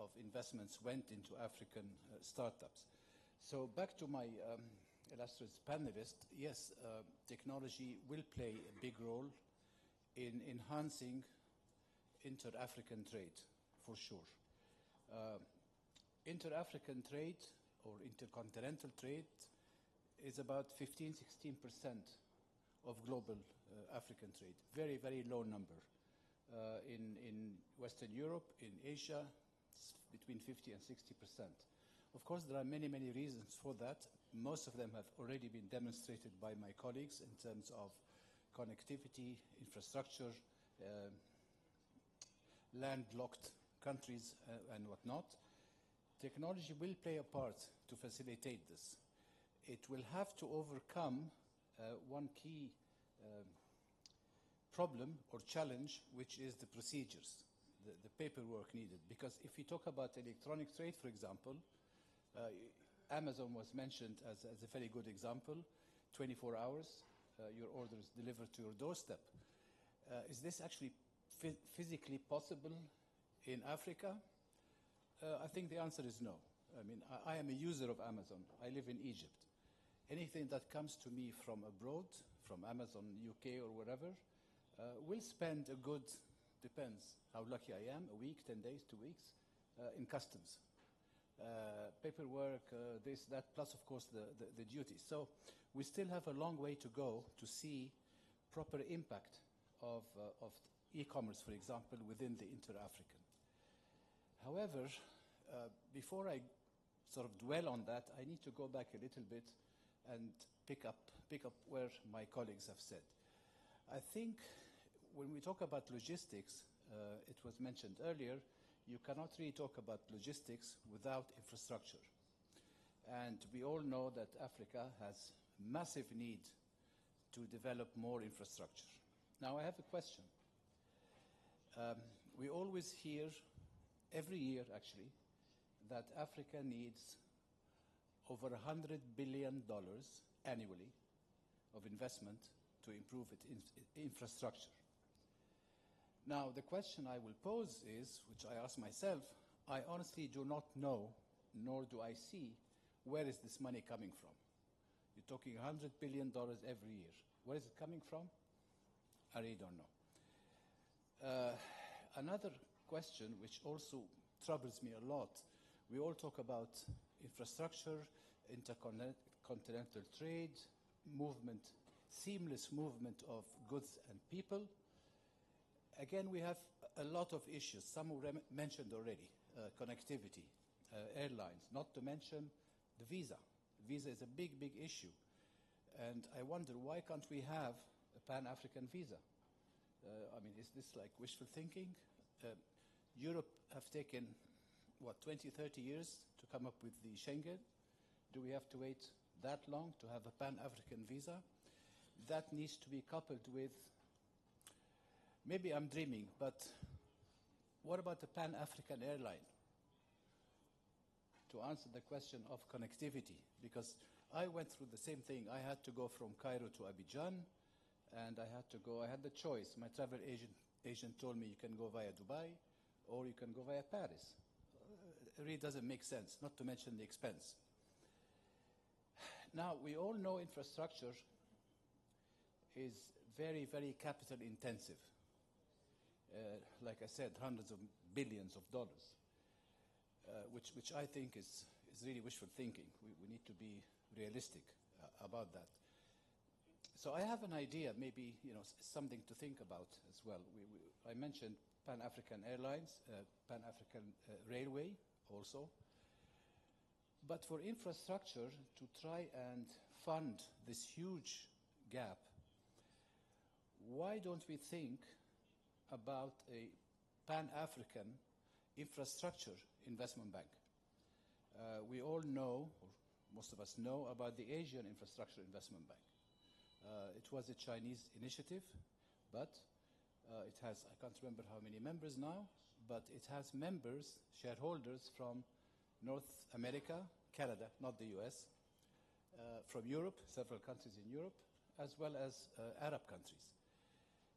of investments went into African startups. So back to my illustrious panelist, yes, technology will play a big role in enhancing inter-African trade, for sure. Inter-African trade or intercontinental trade is about 15–16% of global African trade. Very, very low number. In Western Europe, in Asia, it's between 50 and 60%. Of course, there are many, many reasons for that. Most of them have already been demonstrated by my colleagues in terms of connectivity, infrastructure, landlocked countries and whatnot. Technology will play a part to facilitate this. It will have to overcome one key problem or challenge, which is the procedures, the paperwork needed. Because if we talk about electronic trade, for example, Amazon was mentioned as a very good example. 24 hours, your order is delivered to your doorstep. Is this actually physically possible in Africa? I think the answer is no. I mean, I am a user of Amazon. I live in Egypt. Anything that comes to me from abroad, from Amazon, UK, or wherever, will spend a good, depends how lucky I am, a week, 10 days, 2 weeks, in customs. paperwork, this, that, plus, of course, the duties. So we still have a long way to go to see proper impact of e-commerce, for example, within the inter-African. However, before I sort of dwell on that, I need to go back a little bit and pick up where my colleagues have said. I think when we talk about logistics, it was mentioned earlier, you cannot really talk about logistics without infrastructure. And we all know that Africa has massive need to develop more infrastructure. Now, I have a question. We always hear, every year actually, that Africa needs over $100 billion annually of investment to improve its infrastructure. Now, the question I will pose is, which I ask myself, I honestly do not know, nor do I see, where is this money coming from? You're talking $100 billion every year. Where is it coming from? I really don't know. Another question, which also troubles me a lot, we all talk about infrastructure, intercontinental trade, movement, seamless movement of goods and people. Again, we have a lot of issues. Some were mentioned already. Connectivity, airlines, not to mention the visa. Visa is a big, big issue. And I wonder, why can't we have a Pan-African visa? I mean, is this like wishful thinking? Europe have taken, what, 20, 30 years to come up with the Schengen? Do we have to wait that long to have a Pan-African visa? That needs to be coupled with, maybe I'm dreaming, but what about the Pan-African airline? To answer the question of connectivity, because I went through the same thing. I had to go from Cairo to Abidjan, and I had the choice. My travel agent told me you can go via Dubai, or you can go via Paris. It really doesn't make sense, not to mention the expense. Now, we all know infrastructure is very, very capital intensive. Like I said, hundreds of billions of dollars, which I think is really wishful thinking. We need to be realistic about that. So I have an idea, maybe something to think about as well. I mentioned Pan-African Airlines, Pan-African Railway also. But for infrastructure to try and fund this huge gap, why don't we think about a Pan-African infrastructure investment bank? We all know, or most of us know, about the Asian Infrastructure Investment Bank. It was a Chinese initiative, but it has, I can't remember how many members now, but it has members, shareholders from North America, Canada, not the US, from Europe, several countries in Europe, as well as Arab countries.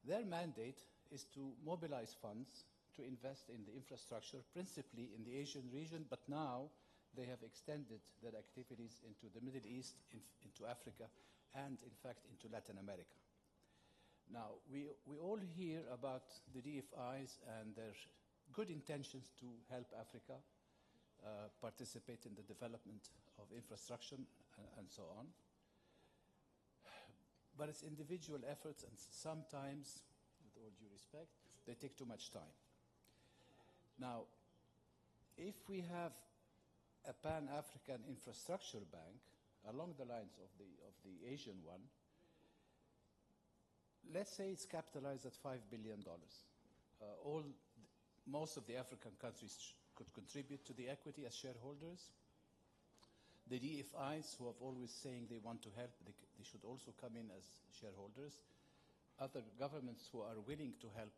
Their mandate is to mobilize funds to invest in the infrastructure, principally in the Asian region, but now they have extended their activities into the Middle East, into Africa, and in fact into Latin America. Now, we all hear about the DFIs and their good intentions to help Africa participate in the development of infrastructure and so on. But it's individual efforts, and sometimes, with all due respect, they take too much time. Now, if we have a Pan-African infrastructure bank along the lines of the Asian one, let's say it's capitalized at $5 billion. Most of the African countries could contribute to the equity as shareholders. The DFIs, who have always saying they want to help, they should also come in as shareholders. Other governments who are willing to help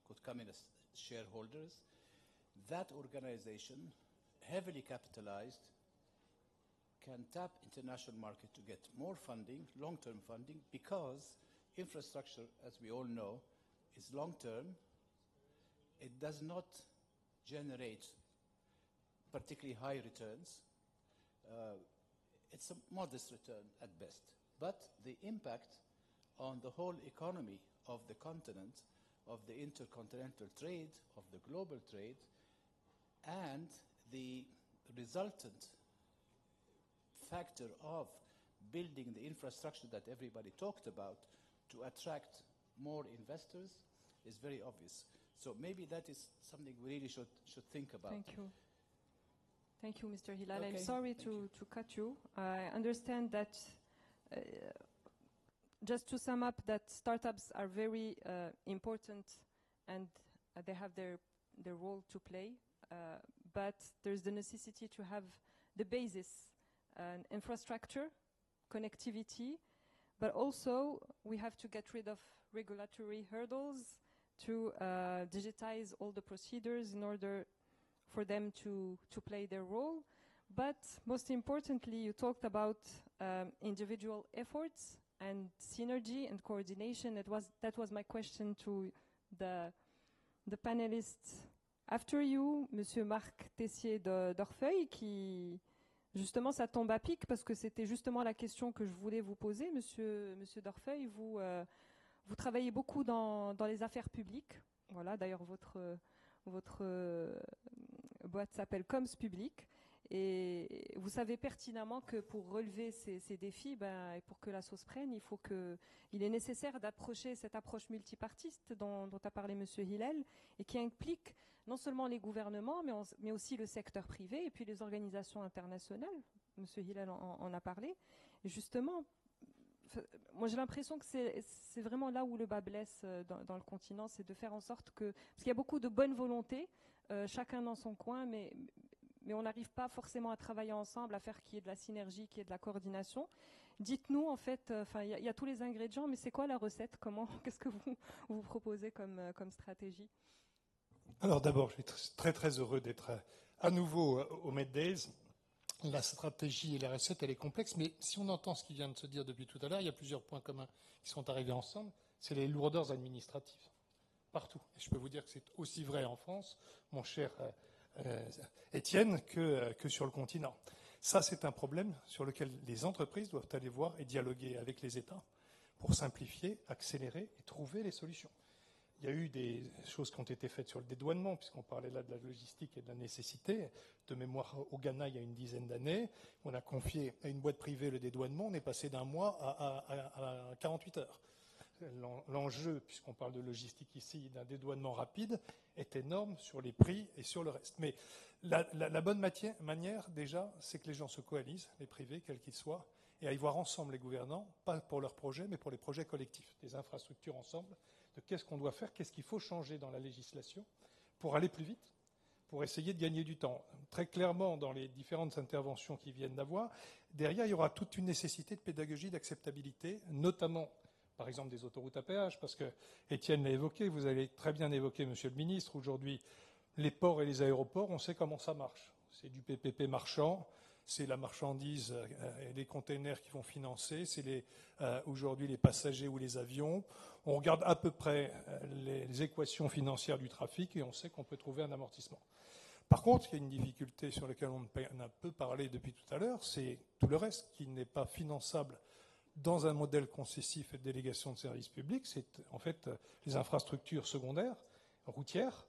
could come in as shareholders. That organization, heavily capitalized, can tap international market to get more funding, long-term funding, because infrastructure, as we all know, is long-term. It does not generate particularly high returns. It's a modest return at best. But the impact on the whole economy of the continent, of the intercontinental trade, of the global trade, and the resultant factor of building the infrastructure that everybody talked about to attract more investors is very obvious. So maybe that is something we really should think about. Thank you. Thank you, Mr. Hilal. Okay. I'm sorry Thank you. to cut you. I understand that, just to sum up, that startups are very important and they have their role to play, but there's the necessity to have the basis, infrastructure, connectivity, but also we have to get rid of regulatory hurdles to digitize all the procedures in order for them to play their role. But most importantly, you talked about individual efforts and synergy and coordination. That was my question to the panelists after you, Monsieur Marc Tessier d'Orfeuille, qui justement ça tombe à pic parce que c'était justement la question que je voulais vous poser, Monsieur d'Orfeuille. Vous travaillez beaucoup dans les affaires publiques. Voilà, d'ailleurs votre boîte s'appelle Coms Public. Et vous savez pertinemment que pour relever ces défis, et pour que la sauce prenne, il est nécessaire d'approcher cette approche multipartiste dont a parlé M. Hilal et qui implique non seulement les gouvernements, mais aussi le secteur privé et puis les organisations internationales. M. Hilal en a parlé. Et justement, moi j'ai l'impression que c'est vraiment là où le bas blesse dans le continent, c'est de faire en sorte que... Parce qu'il y a beaucoup de bonne volonté, chacun dans son coin, mais on n'arrive pas forcément à travailler ensemble, à faire qu'il y ait de la synergie, qu'il y ait de la coordination. Dites-nous, en fait, il y a tous les ingrédients, mais c'est quoi la recette? Qu'est-ce que vous proposez comme stratégie? Alors d'abord, je suis très très heureux d'être à nouveau au MedDays. La stratégie et la recette, elle est complexe, mais si on entend ce qui vient de se dire depuis tout à l'heure, il y a plusieurs points communs qui sont arrivés ensemble. C'est les lourdeurs administratives, partout. Et je peux vous dire que c'est aussi vrai en France, mon cher Étienne, que sur le continent. Ça, c'est un problème sur lequel les entreprises doivent aller voir et dialoguer avec les États pour simplifier, accélérer et trouver les solutions. Il y a eu des choses qui ont été faites sur le dédouanement, puisqu'on parlait là de la logistique et de la nécessité. De mémoire, au Ghana, il y a une dizaine d'années, on a confié à une boîte privée le dédouanement, on est passé d'un mois à 48 heures. L'enjeu, puisqu'on parle de logistique ici, d'un dédouanement rapide, est énorme sur les prix et sur le reste. Mais la bonne manière, déjà, c'est que les gens se coalisent, les privés, quels qu'ils soient, et aillent voir ensemble les gouvernants, pas pour leurs projets, mais pour les projets collectifs, des infrastructures ensemble, de qu'est-ce qu'on doit faire, qu'est-ce qu'il faut changer dans la législation pour aller plus vite, pour essayer de gagner du temps. Très clairement, dans les différentes interventions qui viennent d'avoir, derrière, il y aura toute une nécessité de pédagogie, d'acceptabilité, notamment, par exemple, des autoroutes à péage, parce que Étienne l'a évoqué, vous avez très bien évoqué, Monsieur le Ministre, aujourd'hui, les ports et les aéroports, on sait comment ça marche. C'est du PPP marchand, c'est la marchandise et les containers qui vont financer, c'est aujourd'hui les passagers ou les avions. On regarde à peu près les équations financières du trafic et on sait qu'on peut trouver un amortissement. Par contre, il y a une difficulté sur laquelle on a peu parlé depuis tout à l'heure, c'est tout le reste qui n'est pas finançable dans un modèle concessif et de délégation de services publics. C'est en fait les infrastructures secondaires, routières,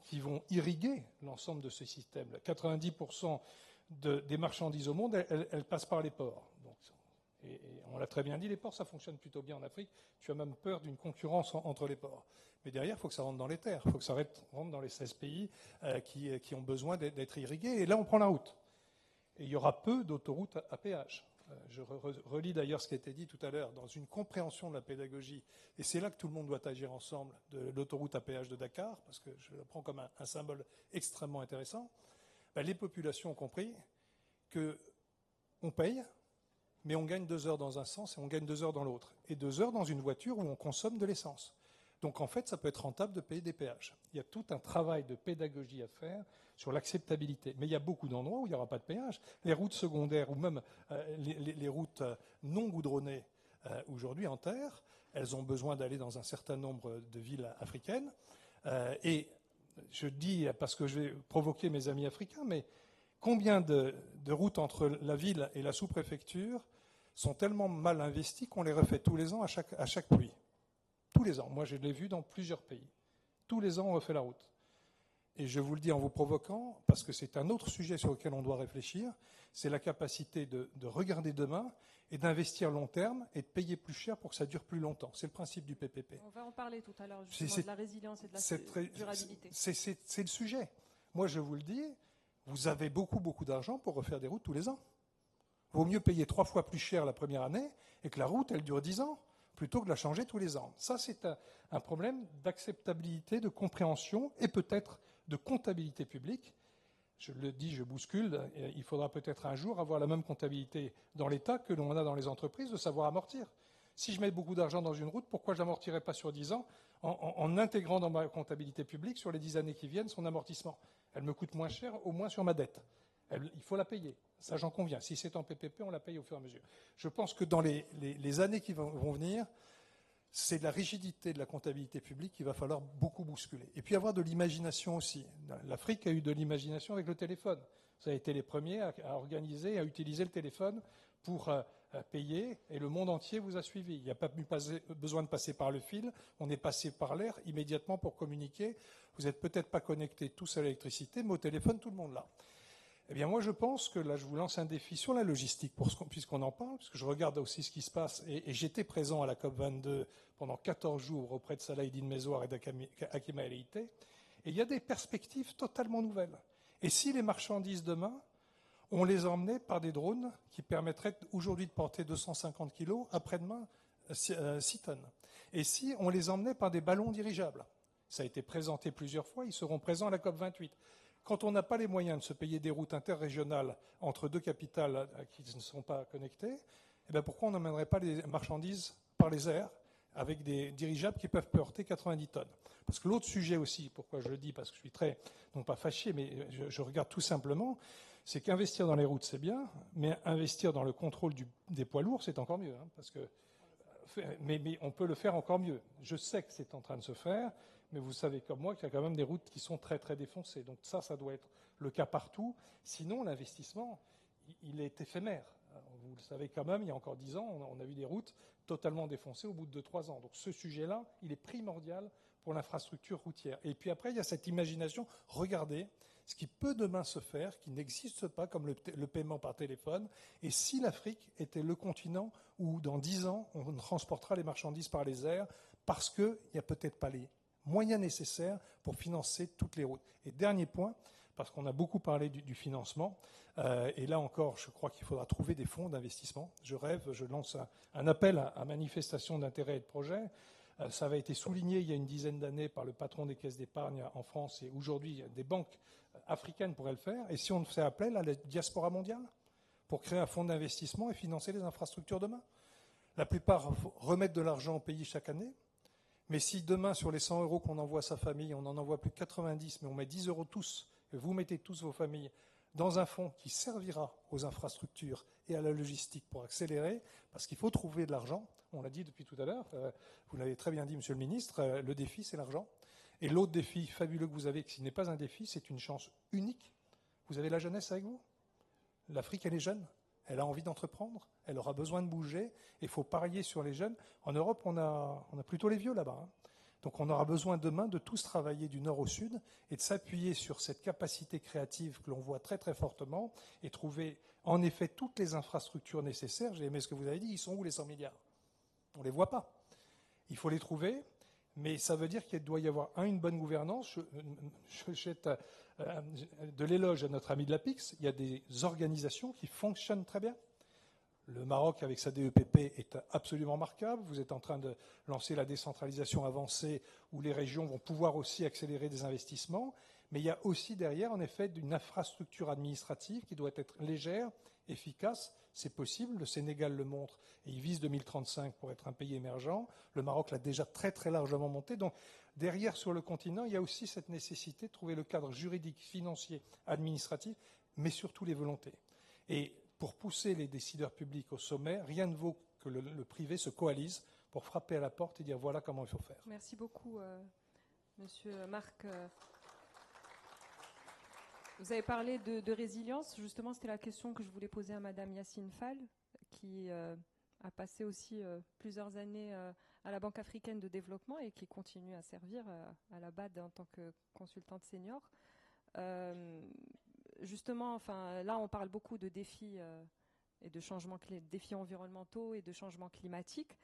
qui vont irriguer l'ensemble de ce système. 90% des marchandises au monde, elles passent par les ports. Donc, et on l'a très bien dit, les ports, ça fonctionne plutôt bien en Afrique. Tu as même peur d'une concurrence entre les ports. Mais derrière, il faut que ça rentre dans les terres. Il faut que ça rentre dans les 16 pays qui ont besoin d'être irrigués. Et là, on prend la route. Et il y aura peu d'autoroutes à péage. Je relis d'ailleurs ce qui a été dit tout à l'heure, dans une compréhension de la pédagogie. Et c'est là que tout le monde doit agir ensemble, de l'autoroute à péage de Dakar, parce que je le prends comme un symbole extrêmement intéressant. Les populations ont compris qu'on paye, mais on gagne 2 heures dans un sens et on gagne 2 heures dans l'autre. Et 2 heures dans une voiture où on consomme de l'essence. Donc en fait, ça peut être rentable de payer des péages. Il y a tout un travail de pédagogie à faire sur l'acceptabilité. Mais il y a beaucoup d'endroits où il n'y aura pas de péage. Les routes secondaires ou même les routes non goudronnées aujourd'hui en terre, elles ont besoin d'aller dans un certain nombre de villes africaines. Et je dis, parce que je vais provoquer mes amis africains, mais combien de routes entre la ville et la sous-préfecture sont tellement mal investies qu'on les refait tous les ans à chaque pluie. Tous les ans. Moi, je l'ai vu dans plusieurs pays. Tous les ans, on refait la route. et je vous le dis en vous provoquant, parce que c'est un autre sujet sur lequel on doit réfléchir, c'est la capacité de regarder demain et d'investir long terme et de payer plus cher pour que ça dure plus longtemps. C'est le principe du PPP. On va en parler tout à l'heure, justement, de la résilience et de la durabilité. C'est le sujet. Moi, je vous le dis, vous avez beaucoup d'argent pour refaire des routes tous les ans. Vaut mieux payer 3 fois plus cher la première année et que la route, elle dure 10 ans, plutôt que de la changer tous les ans. Ça, c'est un problème d'acceptabilité, de compréhension et peut-être de comptabilité publique. Je le dis, je bouscule, il faudra peut-être un jour avoir la même comptabilité dans l'État que l'on a dans les entreprises, de savoir amortir. Si je mets beaucoup d'argent dans une route, pourquoi je n'amortirais pas sur 10 ans en intégrant dans ma comptabilité publique sur les 10 années qui viennent son amortissement? Elle me coûte moins cher, au moins sur ma dette. Il faut la payer, ça j'en conviens. Si c'est en PPP, on la paye au fur et à mesure. Je pense que dans les années qui vont venir, c'est de la rigidité de la comptabilité publique qu'il va falloir beaucoup bousculer. Et puis avoir de l'imagination aussi. L'Afrique a eu de l'imagination avec le téléphone. Vous avez été les premiers à organiser, à utiliser le téléphone pour payer, et le monde entier vous a suivi. Il n'y a pas besoin de passer par le fil, on est passé par l'air immédiatement pour communiquer. Vous n'êtes peut-être pas connectés tous à l'électricité, mais au téléphone, tout le monde l'a. Eh bien, moi, je pense que là, je vous lance un défi sur la logistique, puisqu'on en parle, parce que je regarde aussi ce qui se passe, et j'étais présent à la COP22 pendant 14 jours auprès de Salah Eddine Mezouar et d'Hakima El Eité, et il y a des perspectives totalement nouvelles. Et si les marchandises demain, on les emmenait par des drones qui permettraient aujourd'hui de porter 250 kilos, après-demain 6 tonnes. Et si on les emmenait par des ballons dirigeables? Ça a été présenté plusieurs fois, ils seront présents à la COP28. Quand on n'a pas les moyens de se payer des routes interrégionales entre deux capitales qui ne sont pas connectées, eh bien pourquoi on n'emmènerait pas les marchandises par les airs avec des dirigeables qui peuvent porter 90 tonnes? Parce que l'autre sujet aussi, pourquoi je le dis, parce que je suis très, non pas fâché, mais je regarde tout simplement, c'est qu'investir dans les routes, c'est bien, mais investir dans le contrôle des poids lourds, c'est encore mieux. Hein, parce que, mais on peut le faire encore mieux. Je sais que c'est en train de se faire, mais vous savez comme moi qu'il y a quand même des routes qui sont très très défoncées. Donc ça doit être le cas partout. Sinon, l'investissement, il est éphémère. Vous le savez quand même, il y a encore 10 ans, on a vu des routes totalement défoncées au bout de 2-3 ans. Donc ce sujet-là, il est primordial pour l'infrastructure routière. Et puis après, il y a cette imagination, regardez ce qui peut demain se faire, qui n'existe pas, comme le paiement par téléphone. Et si l'Afrique était le continent où, dans 10 ans, on transportera les marchandises par les airs, parce qu'il n'y a peut-être pas les moyens nécessaires pour financer toutes les routes. Et dernier point, parce qu'on a beaucoup parlé du financement, et là encore, je crois qu'il faudra trouver des fonds d'investissement. Je lance un appel à manifestation d'intérêt et de projet. Ça avait été souligné il y a une dizaine d'années par le patron des caisses d'épargne en France, et aujourd'hui, des banques africaines pourraient le faire. Et si on fait appel à la diaspora mondiale pour créer un fonds d'investissement et financer les infrastructures demain? La plupart remettent de l'argent au pays chaque année. Mais si demain, sur les 100 euros qu'on envoie à sa famille, on n'en envoie plus 90, mais on met 10 euros tous, et vous mettez tous vos familles dans un fonds qui servira aux infrastructures et à la logistique pour accélérer, parce qu'il faut trouver de l'argent. On l'a dit depuis tout à l'heure, vous l'avez très bien dit, Monsieur le Ministre, le défi, c'est l'argent. Et l'autre défi fabuleux que vous avez, qui n'est pas un défi, c'est une chance unique. Vous avez la jeunesse avec vous. L'Afrique, elle est jeune. Elle a envie d'entreprendre, elle aura besoin de bouger, et il faut parier sur les jeunes. En Europe, on a plutôt les vieux là-bas. Hein. Donc on aura besoin demain de tous travailler du nord au sud et de s'appuyer sur cette capacité créative que l'on voit très très fortement et trouver en effet toutes les infrastructures nécessaires. J'ai aimé ce que vous avez dit, ils sont où les 100 milliards? On ne les voit pas. Il faut les trouver, mais ça veut dire qu'il doit y avoir une bonne gouvernance. Je jette de l'éloge à notre ami de l'APIX. Il y a des organisations qui fonctionnent très bien. Le Maroc, avec sa DEPP, est absolument remarquable. Vous êtes en train de lancer la décentralisation avancée où les régions vont pouvoir aussi accélérer des investissements. Mais il y a aussi derrière, en effet, une infrastructure administrative qui doit être légère, efficace. C'est possible. Le Sénégal le montre et il vise 2035 pour être un pays émergent. Le Maroc l'a déjà très, très largement monté. Donc, derrière, sur le continent, il y a aussi cette nécessité de trouver le cadre juridique, financier, administratif, mais surtout les volontés. Et pour pousser les décideurs publics au sommet, rien ne vaut que le privé se coalise pour frapper à la porte et dire voilà comment il faut faire. Merci beaucoup, Monsieur Marc. Vous avez parlé de résilience. Justement, c'était la question que je voulais poser à Madame Yacine Fall, qui a passé aussi plusieurs années à la Banque africaine de développement et qui continue à servir à la BAD en tant que consultante senior. Justement, enfin, là, on parle beaucoup de défis et de défis environnementaux et de changements climatiques.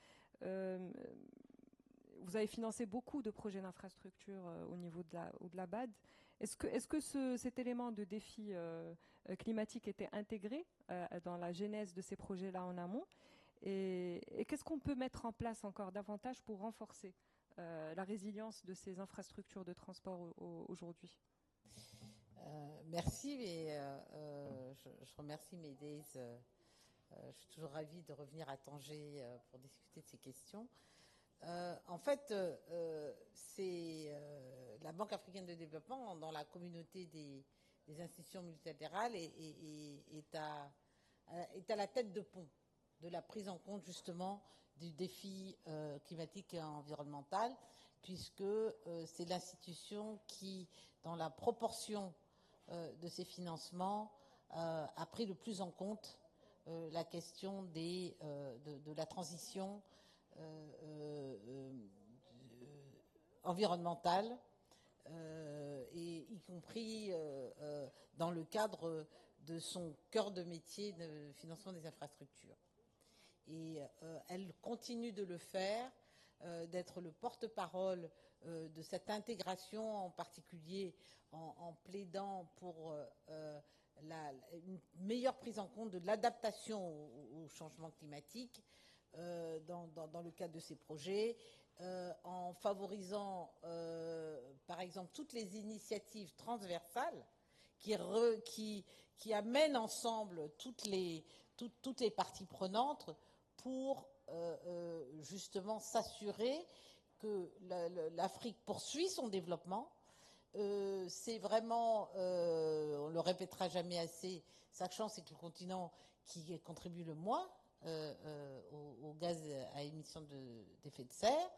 Vous avez financé beaucoup de projets d'infrastructure au niveau de la BAD. Est-ce que cet élément de défi climatique était intégré dans la genèse de ces projets-là en amont? Et qu'est-ce qu'on peut mettre en place encore davantage pour renforcer la résilience de ces infrastructures de transport aujourd'hui? Merci, et je remercie Medez. Je suis toujours ravie de revenir à Tanger pour discuter de ces questions. En fait, c'est la Banque africaine de développement, dans la communauté des institutions multilatérales, est à la tête de pont de la prise en compte justement du défi climatique et environnemental, puisque c'est l'institution qui, dans la proportion de ses financements, a pris le plus en compte la question de la transition environnementale, et y compris dans le cadre de son cœur de métier de financement des infrastructures. Et elle continue de le faire, d'être le porte-parole de cette intégration, en particulier en plaidant pour une meilleure prise en compte de l'adaptation au changement climatique dans le cadre de ces projets, en favorisant par exemple toutes les initiatives transversales qui amènent ensemble toutes les parties prenantes pour justement s'assurer que l'Afrique poursuit son développement. C'est vraiment, on le répétera jamais assez, sachant c'est que le continent qui contribue le moins au gaz à émissions d'effet de serre,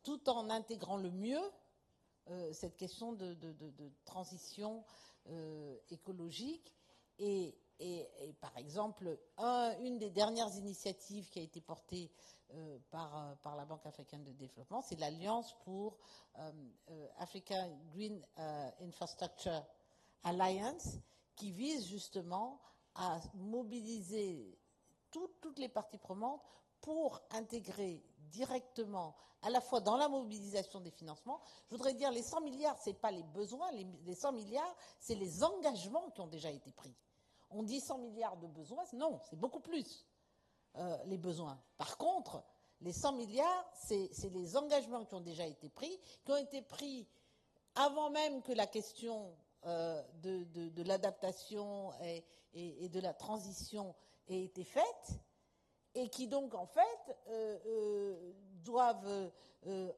tout en intégrant le mieux cette question de transition écologique. Et par exemple, une des dernières initiatives qui a été portée par la Banque africaine de développement, c'est l'Alliance pour Africa Green Infrastructure Alliance, qui vise justement à mobiliser toutes les parties prenantes pour intégrer directement, à la fois dans la mobilisation des financements. Je voudrais dire, les 100 milliards, ce n'est pas les besoins, les 100 milliards, c'est les engagements qui ont déjà été pris. On dit 100 milliards de besoins, non, c'est beaucoup plus les besoins. Par contre, les 100 milliards, c'est les engagements qui ont déjà été pris, qui ont été pris avant même que la question de l'adaptation et de la transition ait été faite, et qui donc en fait doivent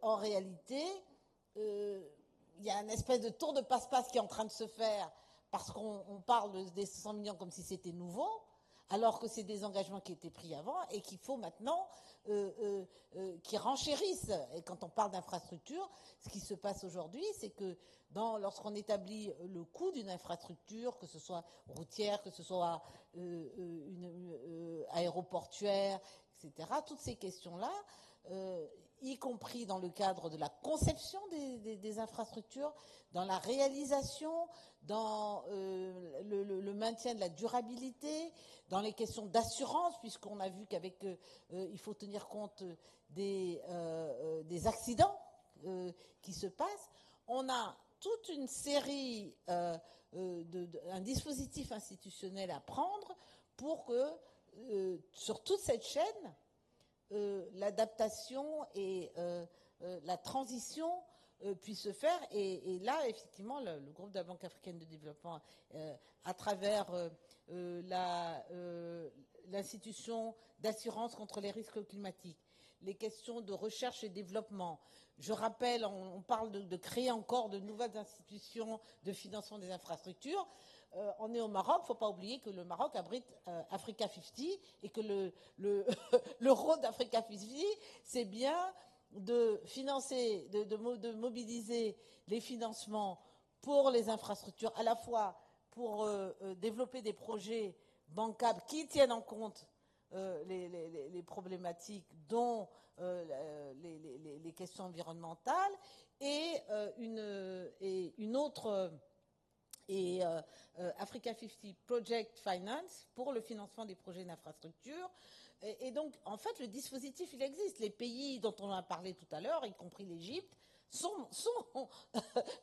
en réalité, il y a une espèce de tour de passe-passe qui est en train de se faire, parce qu'on parle des 100 millions comme si c'était nouveau, alors que c'est des engagements qui étaient pris avant et qu'il faut maintenant qui renchérissent. Et quand on parle d'infrastructure, ce qui se passe aujourd'hui, c'est que lorsqu'on établit le coût d'une infrastructure, que ce soit routière, que ce soit aéroportuaire, etc., toutes ces questions-là, y compris dans le cadre de la conception des infrastructures, dans la réalisation, dans le maintien de la durabilité, dans les questions d'assurance, puisqu'on a vu qu'avec il faut tenir compte des accidents qui se passent. On a toute une série, un dispositif institutionnel à prendre pour que sur toute cette chaîne, l'adaptation et la transition puissent se faire. Et là, effectivement, le groupe de la Banque africaine de développement, à travers l'institution d'assurance contre les risques climatiques, les questions de recherche et développement. Je rappelle, on parle de créer encore de nouvelles institutions de financement des infrastructures. On est au Maroc, il ne faut pas oublier que le Maroc abrite Africa 50 et que le rôle d'Africa 50, c'est bien de financer, de mobiliser les financements pour les infrastructures, à la fois pour développer des projets bancables qui tiennent en compte les problématiques, dont les questions environnementales, et une autre Africa 50 Project Finance pour le financement des projets d'infrastructure. Et donc, en fait, le dispositif, il existe. Les pays dont on a parlé tout à l'heure, y compris l'Égypte, sont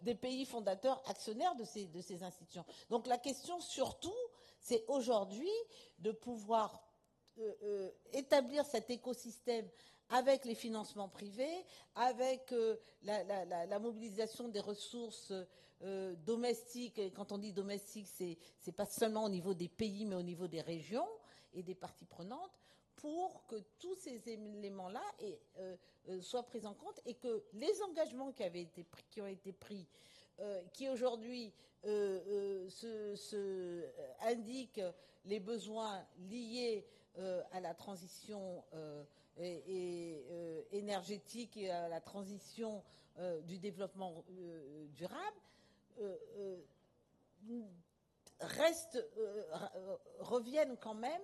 des pays fondateurs actionnaires de ces institutions. Donc la question surtout, c'est aujourd'hui de pouvoir établir cet écosystème avec les financements privés, avec la mobilisation des ressources domestiques. Et quand on dit domestique, c'est pas seulement au niveau des pays, mais au niveau des régions et des parties prenantes, pour que tous ces éléments-là soient pris en compte et que les engagements qui ont été pris, qui aujourd'hui indiquent les besoins liés à la transition énergétique et à la transition du développement durable, reviennent quand même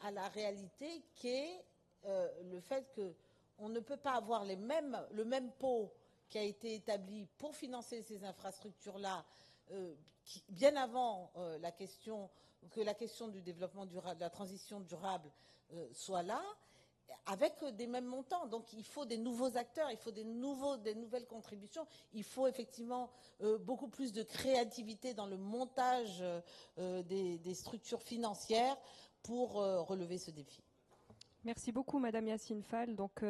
à la réalité qui est le fait qu'on ne peut pas avoir le même pot qui a été établi pour financer ces infrastructures-là bien avant la question du développement durable, de la transition durable soit là, avec des mêmes montants. Donc il faut des nouveaux acteurs, il faut des nouvelles contributions, il faut effectivement beaucoup plus de créativité dans le montage des structures financières pour relever ce défi. Merci beaucoup, Madame Yacine Fall. Donc,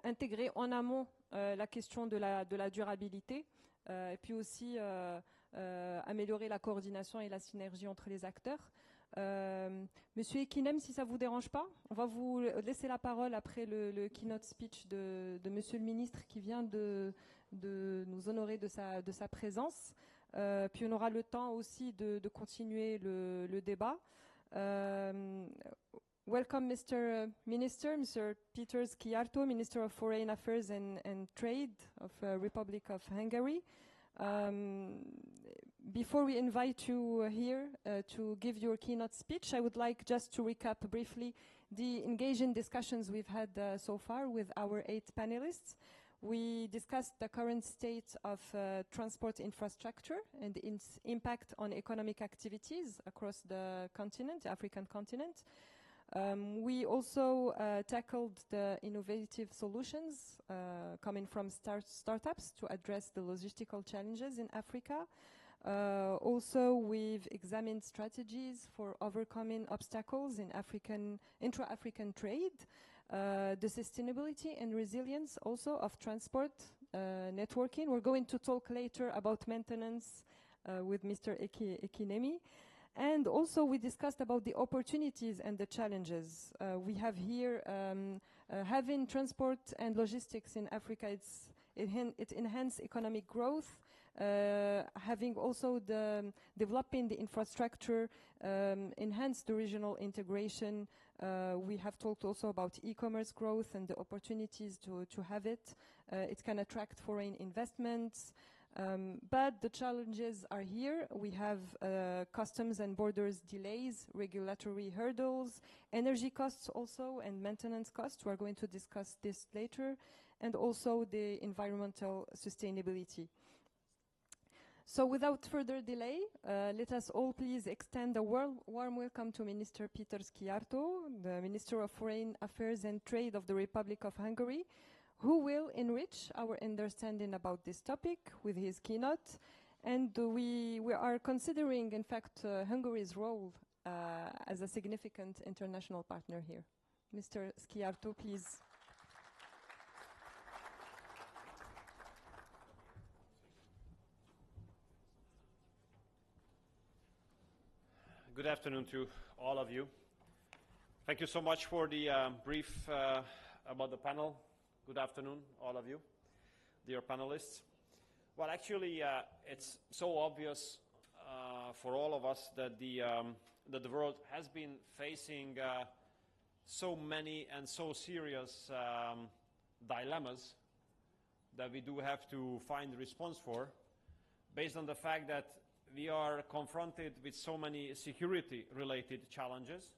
intégrer en amont la question de la durabilité et puis aussi améliorer la coordination et la synergie entre les acteurs. Monsieur Ekinem, si ça ne vous dérange pas, on va vous laisser la parole après le keynote speech de Monsieur le ministre qui vient de nous honorer de sa présence. Puis on aura le temps aussi de continuer le débat. Welcome, Mr. Minister, Mr. Peter Szijjártó, Minister of Foreign Affairs and Trade of Republic of Hungary. Before we invite you here to give your keynote speech, I would like just to recap briefly the engaging discussions we've had so far with our 8 panelists. We discussed the current state of transport infrastructure and its impact on economic activities across the continent, the African continent. We also tackled the innovative solutions coming from startups to address the logistical challenges in Africa. Also, we've examined strategies for overcoming obstacles in intra-African trade, the sustainability and resilience also of transport networking. We're going to talk later about maintenance with Mr. Ekinemi. And also we discussed about the opportunities and the challenges. We have here having transport and logistics in Africa, it enhances economic growth. Having also developing the infrastructure, enhance the regional integration. We have talked also about e-commerce growth and the opportunities to have it. It can attract foreign investments. But the challenges are here. We have customs and borders delays, regulatory hurdles, energy costs also, and maintenance costs. We're going to discuss this later, and also the environmental sustainability. So without further delay, let us all please extend a warm welcome to Minister Peter Szijjártó, the Minister of Foreign Affairs and Trade of the Republic of Hungary, who will enrich our understanding about this topic with his keynote. And we are considering, in fact, Hungary's role as a significant international partner here. Mr. Szijjártó, please. Good afternoon to all of you. Thank you so much for the brief about the panel. Good afternoon, all of you, dear panelists. Well, actually, it's so obvious for all of us that the world has been facing so many and so serious dilemmas that we do have to find a response for, based on the fact that we are confronted with so many security-related challenges,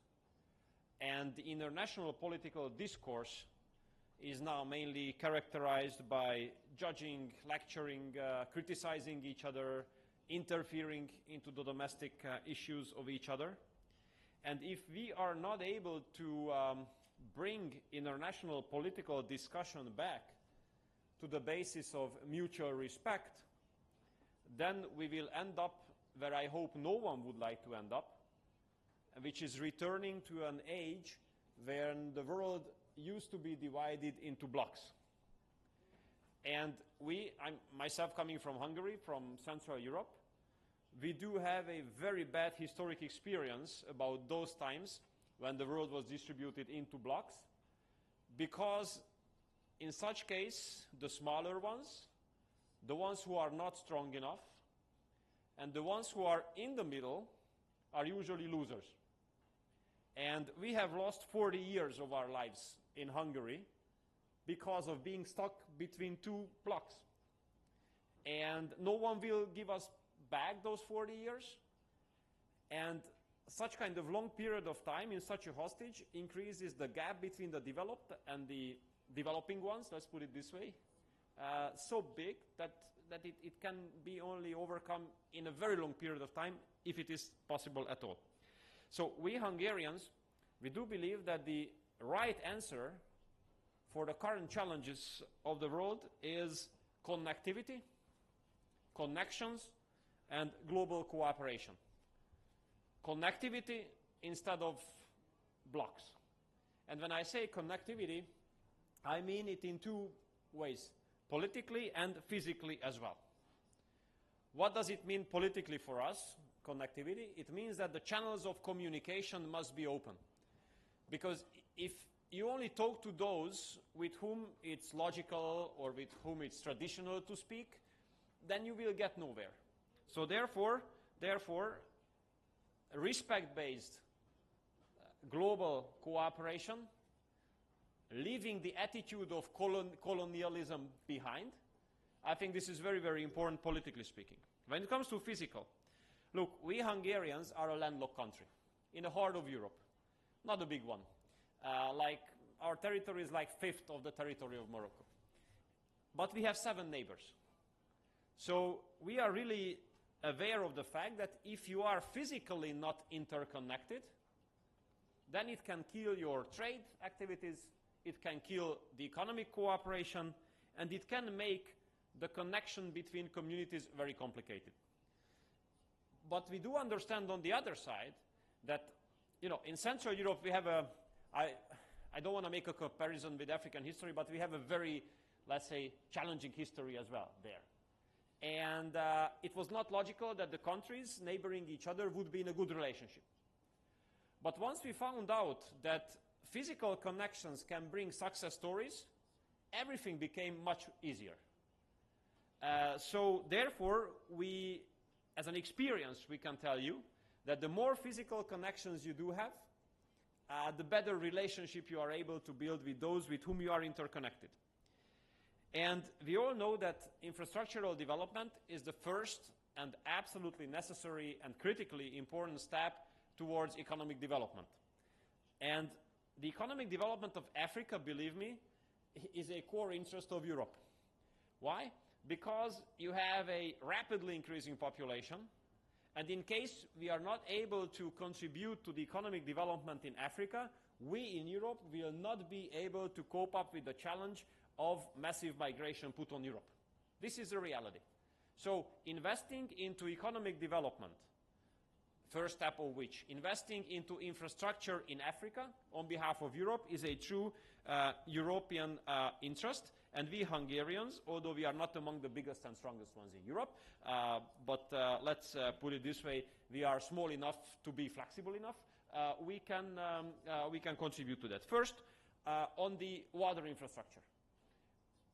And the international political discourse is now mainly characterized by judging, lecturing, criticizing each other, interfering into the domestic issues of each other. And if we are not able to bring international political discussion back to the basis of mutual respect, then we will end up where I hope no one would like to end up, which is returning to an age when the world used to be divided into blocks. And I'm myself coming from Hungary, from Central Europe, we do have a very bad historic experience about those times when the world was distributed into blocks, because in such case, the smaller ones, the ones who are not strong enough, and the ones who are in the middle are usually losers. And we have lost 40 years of our lives in Hungary because of being stuck between two blocks. And no one will give us back those 40 years. And such kind of long period of time in such a hostage increases the gap between the developed and the developing ones, let's put it this way, so big that it can be only overcome in a very long period of time, if it is possible at all. So we Hungarians, we do believe that the right answer for the current challenges of the world is connectivity, connections, and global cooperation. Connectivity instead of blocks. And when I say connectivity, I mean it in two ways, politically and physically as well. What does it mean politically for us, connectivity? It means that the channels of communication must be open. Because if you only talk to those with whom it's logical or with whom it's traditional to speak, then you will get nowhere. So therefore, respect-based global cooperation, leaving the attitude of colonialism behind, I think this is very, very important politically speaking. When it comes to physical, look, we Hungarians are a landlocked country in the heart of Europe, not a big one. Like our territory is like 1/5 of the territory of Morocco. But we have 7 neighbors. So we are really aware of the fact that if you are physically not interconnected, then it can kill your trade activities, it can kill the economic cooperation, and it can make the connection between communities very complicated. But we do understand on the other side that, in Central Europe we have I don't want to make a comparison with African history, but we have a very, let's say, challenging history as well there. And it was not logical that the countries neighboring each other would be in a good relationship. But once we found out that physical connections can bring success stories, everything became much easier. So therefore, as an experience, we can tell you that the more physical connections you do have, the better relationship you are able to build with those with whom you are interconnected. And we all know that infrastructural development is the first and absolutely necessary and critically important step towards economic development. And the economic development of Africa, believe me, is a core interest of Europe. Why? Because you have a rapidly increasing population, and in case we are not able to contribute to the economic development in Africa, we in Europe will not be able to cope up with the challenge of massive migration put on Europe. This is the reality. So investing into economic development, first step of which, investing into infrastructure in Africa on behalf of Europe is a true European interest. And we Hungarians, although we are not among the biggest and strongest ones in Europe, but let's put it this way, we are small enough to be flexible enough, we can contribute to that. First, on the water infrastructure.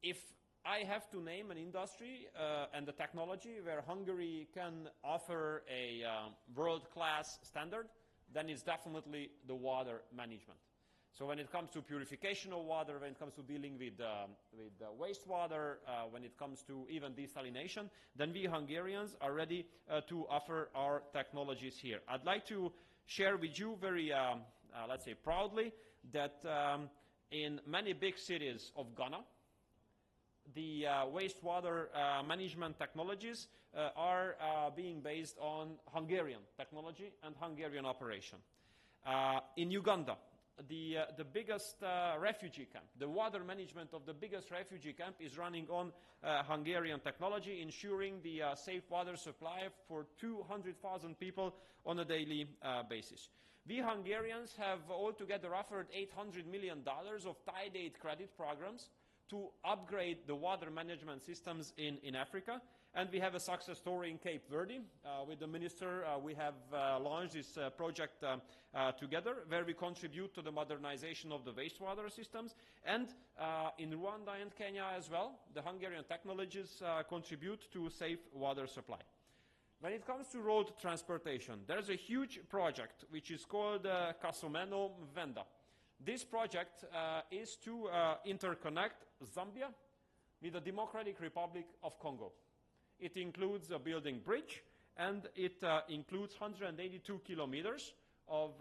If I have to name an industry and a technology where Hungary can offer a world-class standard, then it's definitely the water management. So when it comes to purification of water, when it comes to dealing with wastewater, when it comes to even desalination, then we Hungarians are ready to offer our technologies here. I'd like to share with you very let's say proudly, that in many big cities of Ghana, the wastewater management technologies are being based on Hungarian technology and Hungarian operation. In Uganda, the biggest refugee camp, the water management of the biggest refugee camp is running on Hungarian technology, ensuring the safe water supply for 200,000 people on a daily basis. We Hungarians have altogether offered $800 million of Tide Aid credit programs to upgrade the water management systems in Africa. And we have a success story in Cape Verde. With the minister, we have launched this project together, where we contribute to the modernization of the wastewater systems. And in Rwanda and Kenya as well, the Hungarian technologies contribute to safe water supply. When it comes to road transportation, there's a huge project which is called Kasumeno-Venda. This project is to interconnect Zambia with the Democratic Republic of Congo. It includes a building bridge, and it includes 182 kilometers of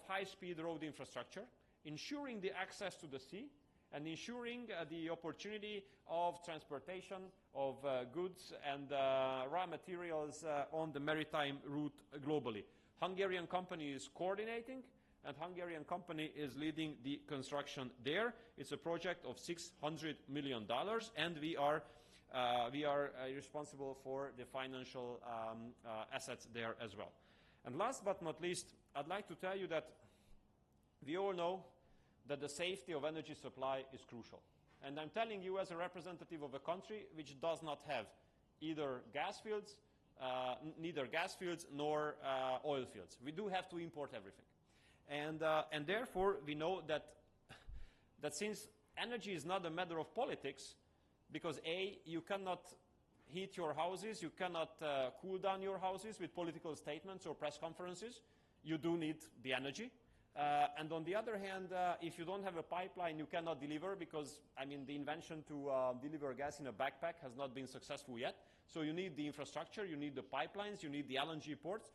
high-speed road infrastructure, ensuring the access to the sea and ensuring the opportunity of transportation of goods and raw materials on the maritime route globally. Hungarian company is coordinating, and Hungarian company is leading the construction there. It's a project of $600 million, and we are responsible for the financial assets there as well. And last but not least, I'd like to tell you that we all know that the safety of energy supply is crucial. And I'm telling you as a representative of a country which does not have either gas fields, neither gas fields nor oil fields. We do have to import everything. And therefore, we know that since energy is not a matter of politics, because A, you cannot heat your houses, you cannot cool down your houses with political statements or press conferences, you do need the energy. And on the other hand, if you don't have a pipeline, you cannot deliver, because, I mean, the invention to deliver gas in a backpack has not been successful yet. So you need the infrastructure, you need the pipelines, you need the LNG ports.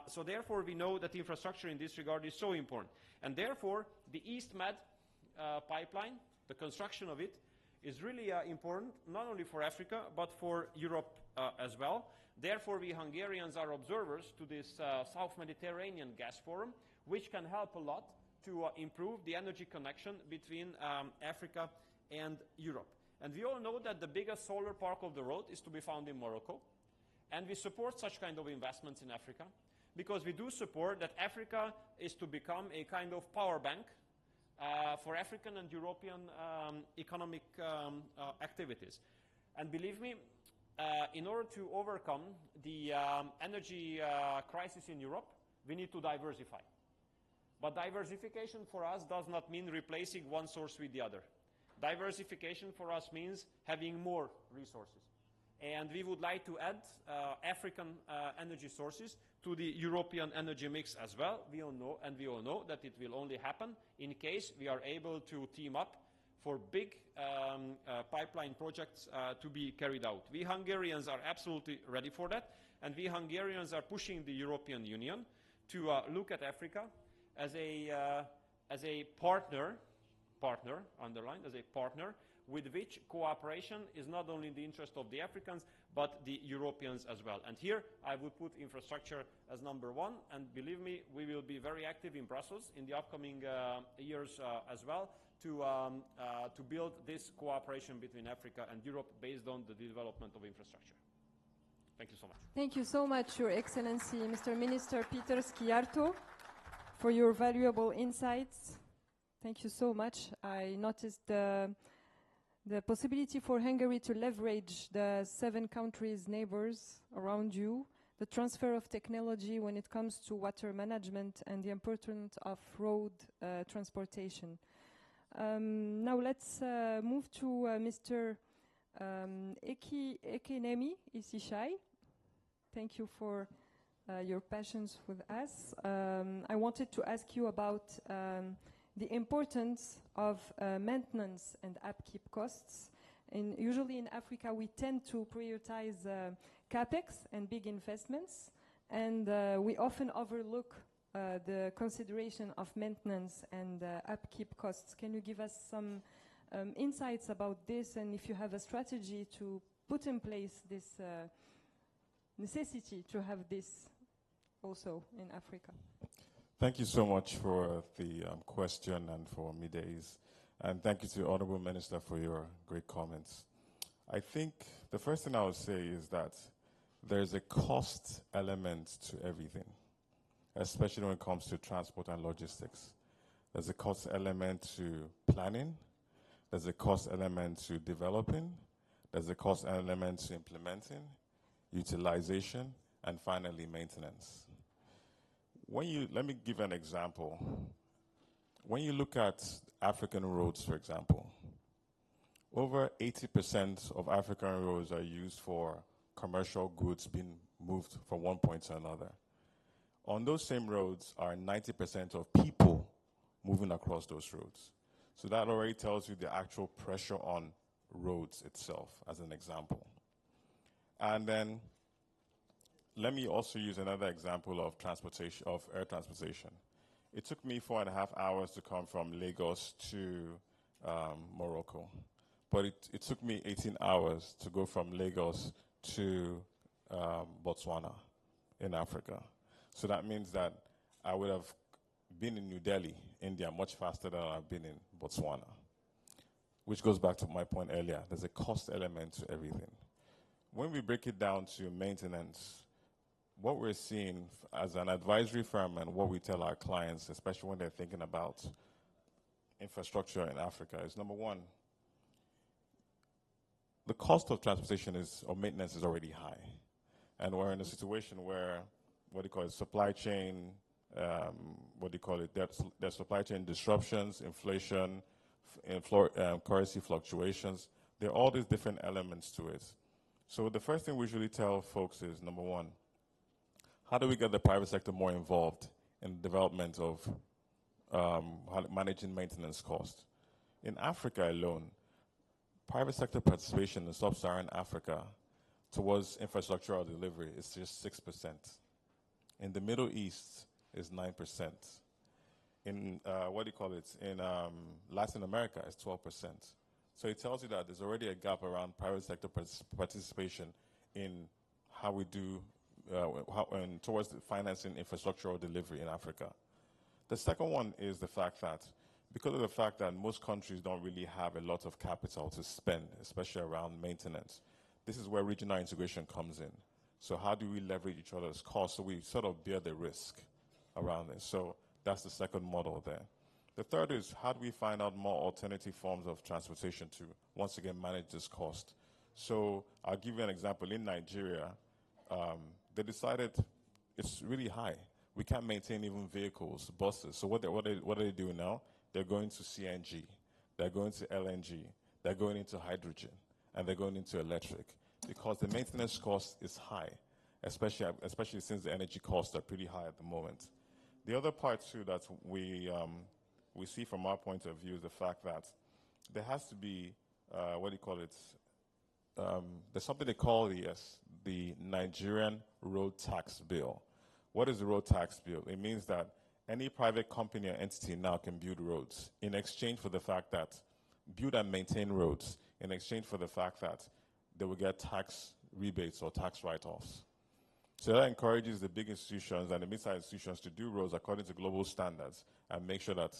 So therefore, we know that infrastructure in this regard is so important. And therefore, the EastMed pipeline, the construction of it, is really important, not only for Africa, but for Europe as well. Therefore, we Hungarians are observers to this South Mediterranean Gas Forum, which can help a lot to improve the energy connection between Africa and Europe. And we all know that the biggest solar park of the world is to be found in Morocco. And we support such kind of investments in Africa, because we do support that Africa is to become a kind of power bank for African and European economic activities. And believe me, in order to overcome the energy crisis in Europe, we need to diversify. But diversification for us does not mean replacing one source with the other. Diversification for us means having more resources. And we would like to add African energy sources to the European energy mix as well. We all know that it will only happen in case we are able to team up for big pipeline projects to be carried out. We Hungarians are absolutely ready for that, and we Hungarians are pushing the European Union to look at Africa as a partner, underlined, as a partner, with which cooperation is not only in the interest of the Africans, but the Europeans as well. And here I would put infrastructure as number one, and believe me, we will be very active in Brussels in the upcoming years as well to build this cooperation between Africa and Europe based on the development of infrastructure. Thank you so much. Thank you so much, Your Excellency, Mr. Minister Peter Szijjártó, for your valuable insights. Thank you so much. I noticed the possibility for Hungary to leverage the 7 countries' neighbors around you, the transfer of technology when it comes to water management, and the importance of road transportation. Now let's move to Mr. Ekenemi Isishai. Thank you for your patience with us. I wanted to ask you about the importance of maintenance and upkeep costs. Usually in Africa, we tend to prioritize capex and big investments, and we often overlook the consideration of maintenance and upkeep costs. Can you give us some insights about this, and if you have a strategy to put in place this necessity to have this also in Africa? Thank you so much for the question and for middays. And thank you to the Honorable Minister for your great comments. I think the first thing I would say is that there's a cost element to everything, especially when it comes to transport and logistics. There's a cost element to planning. There's a cost element to developing. There's a cost element to implementing, utilization, and finally maintenance. Let me give an example. When you look at African roads, for example, over 80% of African roads are used for commercial goods being moved from one point to another. On those same roads are 90% of people moving across those roads. So that already tells you the actual pressure on roads itself, as an example. And then let me also use another example of transportation, of air transportation. It took me 4.5 hours to come from Lagos to Morocco, but it took me 18 hours to go from Lagos to Botswana in Africa. So that means that I would have been in New Delhi, India, much faster than I've been in Botswana, which goes back to my point earlier. There's a cost element to everything. When we break it down to maintenance, what we're seeing as an advisory firm and what we tell our clients, especially when they're thinking about infrastructure in Africa, is number one, the cost of transportation or maintenance is already high. And we're in a situation where, supply chain, there's supply chain disruptions, inflation, currency fluctuations. There are all these different elements to it. So the first thing we usually tell folks is, number one, how do we get the private sector more involved in the development of managing maintenance costs? In Africa alone, private sector participation in sub-Saharan Africa towards infrastructural delivery is just 6%. In the Middle East is 9%. In in Latin America is 12%. So it tells you that there's already a gap around private sector participation in how we do towards financing infrastructural delivery in Africa. The second one is the fact that because of the fact that most countries don't really have a lot of capital to spend, especially around maintenance, this is where regional integration comes in. So how do we leverage each other's costs so we sort of bear the risk around this? So that's the second model there. The third is how do we find out more alternative forms of transportation to, once again, manage this cost? So I'll give you an example. In Nigeria, they decided it's really high. We can't maintain even vehicles, buses. So what are they doing now? They're going to CNG. They're going to LNG. They're going into hydrogen. And they're going into electric. Because the maintenance cost is high, especially since the energy costs are pretty high at the moment. The other part, too, that we see from our point of view is the fact that there has to be, there's something they call the Nigerian Road Tax Bill. What is the road tax bill? It means that any private company or entity now can build roads in exchange for the fact that, build and maintain roads in exchange for the fact that they will get tax rebates or tax write-offs. So that encourages the big institutions and the mid-sized institutions to do roads according to global standards and make sure that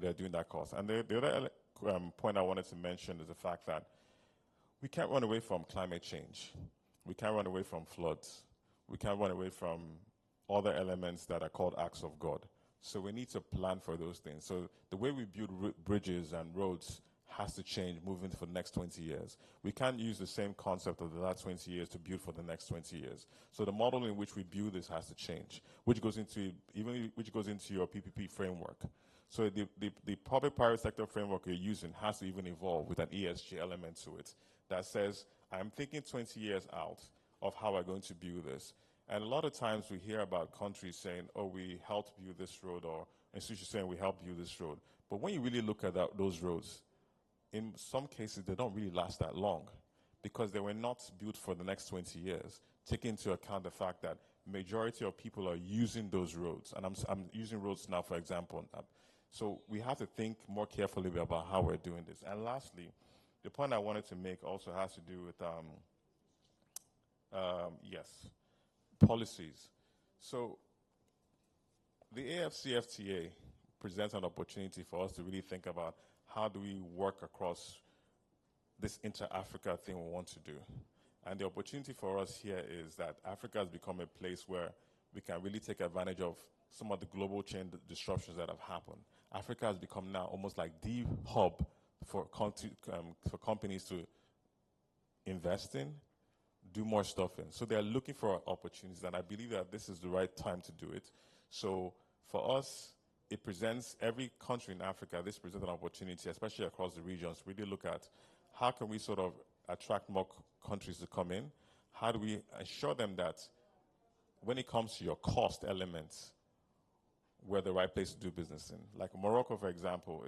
they're doing that cost. And the other point I wanted to mention is the fact that we can't run away from climate change. We can't run away from floods. We can't run away from other elements that are called acts of God. So we need to plan for those things. So the way we build bridges and roads has to change moving for the next 20 years. We can't use the same concept of the last 20 years to build for the next 20 years. So the model in which we build this has to change, which goes into your PPP framework. So the public-private sector framework you're using has to even evolve with an ESG element to it that says, I'm thinking 20 years out of how we're going to build this. And a lot of times we hear about countries saying, oh, we helped build this road, or institutions saying we helped build this road. But when you really look at those roads, in some cases they don't really last that long because they were not built for the next 20 years, taking into account the fact that majority of people are using those roads. And I'm using roads now, for example. So we have to think more carefully about how we're doing this. And lastly, the point I wanted to make also has to do with, policies. So the AFCFTA presents an opportunity for us to really think about how do we work across this inter-Africa thing we want to do. And the opportunity for us here is that Africa has become a place where we can really take advantage of some of the global chain disruptions that have happened. Africa has become now almost like the hub for companies to invest in, do more stuff in. So they're looking for opportunities, and I believe that this is the right time to do it. So for us, it presents every country in Africa, this presents an opportunity, especially across the regions, to really look at how can we sort of attract more countries to come in? How do we assure them that when it comes to your cost elements, we're the right place to do business in? Like Morocco, for example,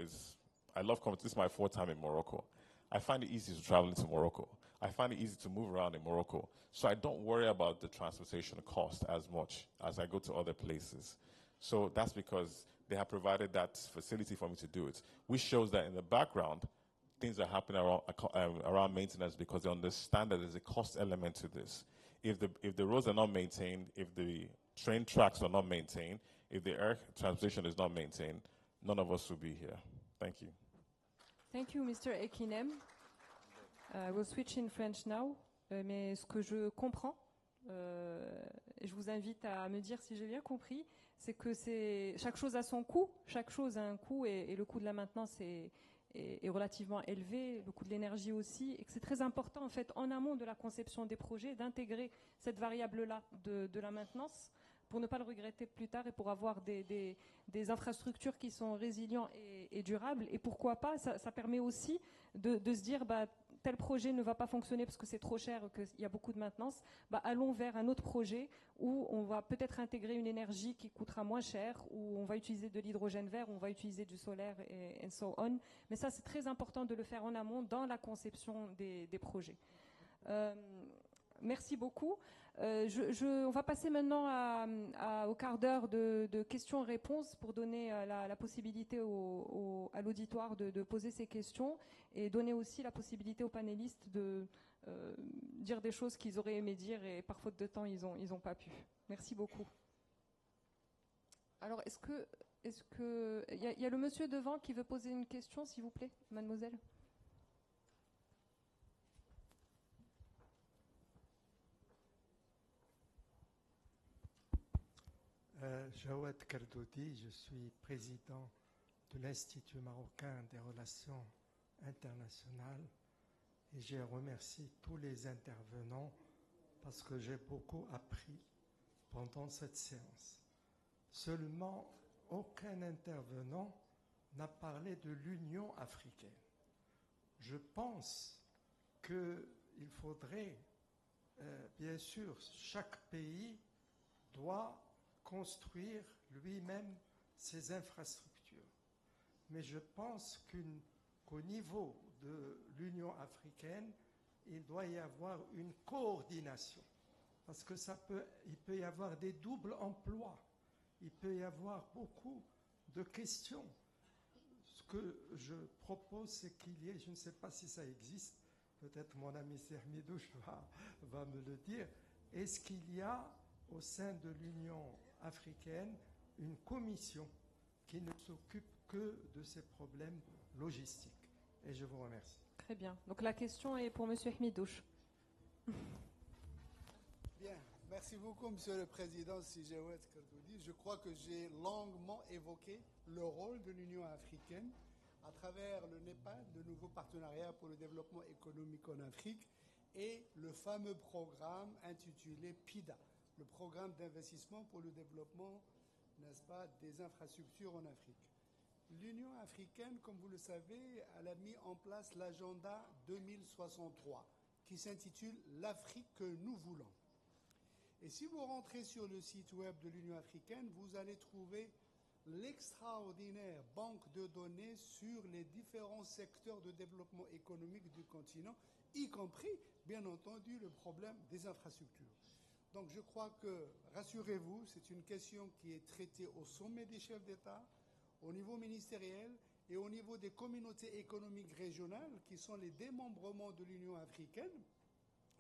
I love coming. This is my 4th time in Morocco. I find it easy to travel into Morocco. I find it easy to move around in Morocco. So I don't worry about the transportation cost as much as I go to other places. So that's because they have provided that facility for me to do it, which shows that in the background, things are happening around maintenance because they understand that there's a cost element to this. If the roads are not maintained, if the train tracks are not maintained, if the air transportation is not maintained, none of us will be here. Thank you. Thank you, Mr. Ekinem. I will switch in French now. Mais ce que je comprends, et je vous invite à me dire si j'ai bien compris, c'est que chaque chose a son coût, chaque chose a un coût, et le coût de la maintenance est relativement élevé, le coût de l'énergie aussi, et que c'est très important en fait en amont de la conception des projets d'intégrer cette variable-là de la maintenance pour ne pas le regretter plus tard et pour avoir des infrastructures qui sont résilientes et durables. Et pourquoi pas, ça permet aussi de se dire tel projet ne va pas fonctionner parce que c'est trop cher, qu'il y a beaucoup de maintenance, allons vers un autre projet où on va peut-être intégrer une énergie qui coûtera moins cher, où on va utiliser de l'hydrogène vert, où on va utiliser du solaire et so on. Mais ça, c'est très important de le faire en amont dans la conception des projets. Merci beaucoup. On va passer maintenant au quart d'heure de questions-réponses pour donner la possibilité à l'auditoire de poser ses questions et donner aussi la possibilité aux panélistes de dire des choses qu'ils auraient aimé dire et par faute de temps, ils n'ont pas pu. Merci beaucoup. Alors, est-ce que y a le monsieur devant qui veut poser une question, s'il vous plaît, mademoiselle? Jawad Kardoudi, je suis président de l'Institut marocain des relations internationales et je remercie tous les intervenants parce que j'ai beaucoup appris pendant cette séance. Seulement, aucun intervenant n'a parlé de l'Union africaine. Je pense qu'il faudrait, bien sûr, chaque pays doit construire lui-même ses infrastructures. Mais je pense qu'au niveau de l'Union africaine, il doit y avoir une coordination. Parce que il peut y avoir des doubles emplois. Il peut y avoir beaucoup de questions. Ce que je propose, c'est qu'il y ait, je ne sais pas si ça existe, peut-être mon ami Sermidouche va me le dire, est-ce qu'il y a au sein de l'Union africaine une commission qui ne s'occupe que de ces problèmes logistiques. Et je vous remercie. Très bien. Donc la question est pour M. Hmidouche. Bien. Merci beaucoup, Monsieur le Président Jawad Kardoudi. Je crois que j'ai longuement évoqué le rôle de l'Union africaine à travers le NEPAD, le nouveau partenariat pour le développement économique en Afrique, et le fameux programme intitulé PIDA, le programme d'investissement pour le développement, n'est-ce pas, des infrastructures en Afrique. L'Union africaine, comme vous le savez, elle a mis en place l'agenda 2063, qui s'intitule « L'Afrique que nous voulons ». Et si vous rentrez sur le site web de l'Union africaine, vous allez trouver l'extraordinaire banque de données sur les différents secteurs de développement économique du continent, y compris, bien entendu, le problème des infrastructures. Donc je crois que, rassurez-vous, c'est une question qui est traitée au sommet des chefs d'État, au niveau ministériel et au niveau des communautés économiques régionales qui sont les démembrements de l'Union africaine,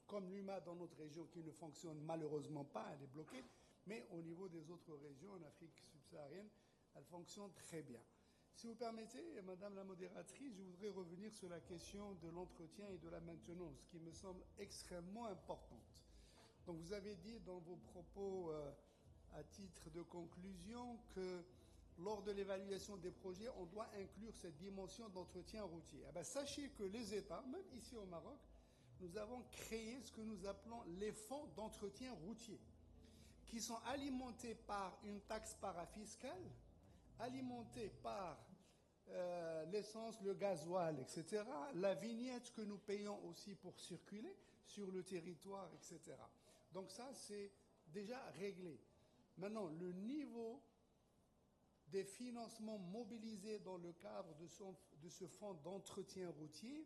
comme l'UMA dans notre région qui ne fonctionne malheureusement pas, elle est bloquée, mais au niveau des autres régions en Afrique subsaharienne, elle fonctionne très bien. Si vous permettez, Madame la modératrice, je voudrais revenir sur la question de l'entretien et de la maintenance, qui me semble extrêmement importante. Donc vous avez dit dans vos propos, à titre de conclusion, que lors de l'évaluation des projets, on doit inclure cette dimension d'entretien routier. Eh bien, sachez que les États, même ici au Maroc, nous avons créé ce que nous appelons les fonds d'entretien routier, qui sont alimentés par une taxe parafiscale, alimentés par l'essence, le gasoil, etc., la vignette que nous payons aussi pour circuler sur le territoire, etc. Donc ça, c'est déjà réglé. Maintenant, le niveau des financements mobilisés dans le cadre de ce fonds d'entretien routier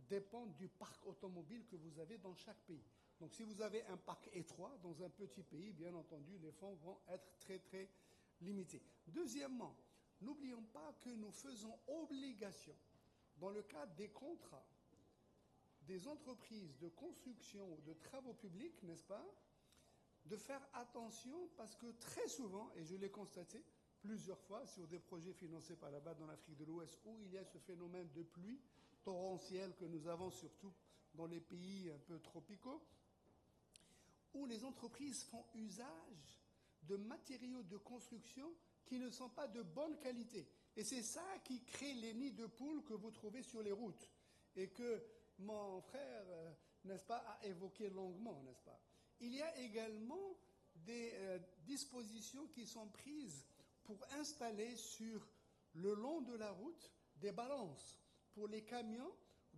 dépend du parc automobile que vous avez dans chaque pays. Donc si vous avez un parc étroit dans un petit pays, bien entendu, les fonds vont être très très limités. Deuxièmement, n'oublions pas que nous faisons obligation, dans le cadre des contrats des entreprises de construction ou de travaux publics, n'est-ce pas, de faire attention parce que très souvent, et je l'ai constaté plusieurs fois sur des projets financés par la BAD dans l'Afrique de l'Ouest, où il y a ce phénomène de pluie torrentielle que nous avons surtout dans les pays un peu tropicaux, où les entreprises font usage de matériaux de construction qui ne sont pas de bonne qualité. Et c'est ça qui crée les nids de poules que vous trouvez sur les routes et que mon frère, n'est-ce pas, a évoqué longuement, n'est-ce pas. Il y a également des dispositions qui sont prises pour installer sur le long de la route des balances pour les camions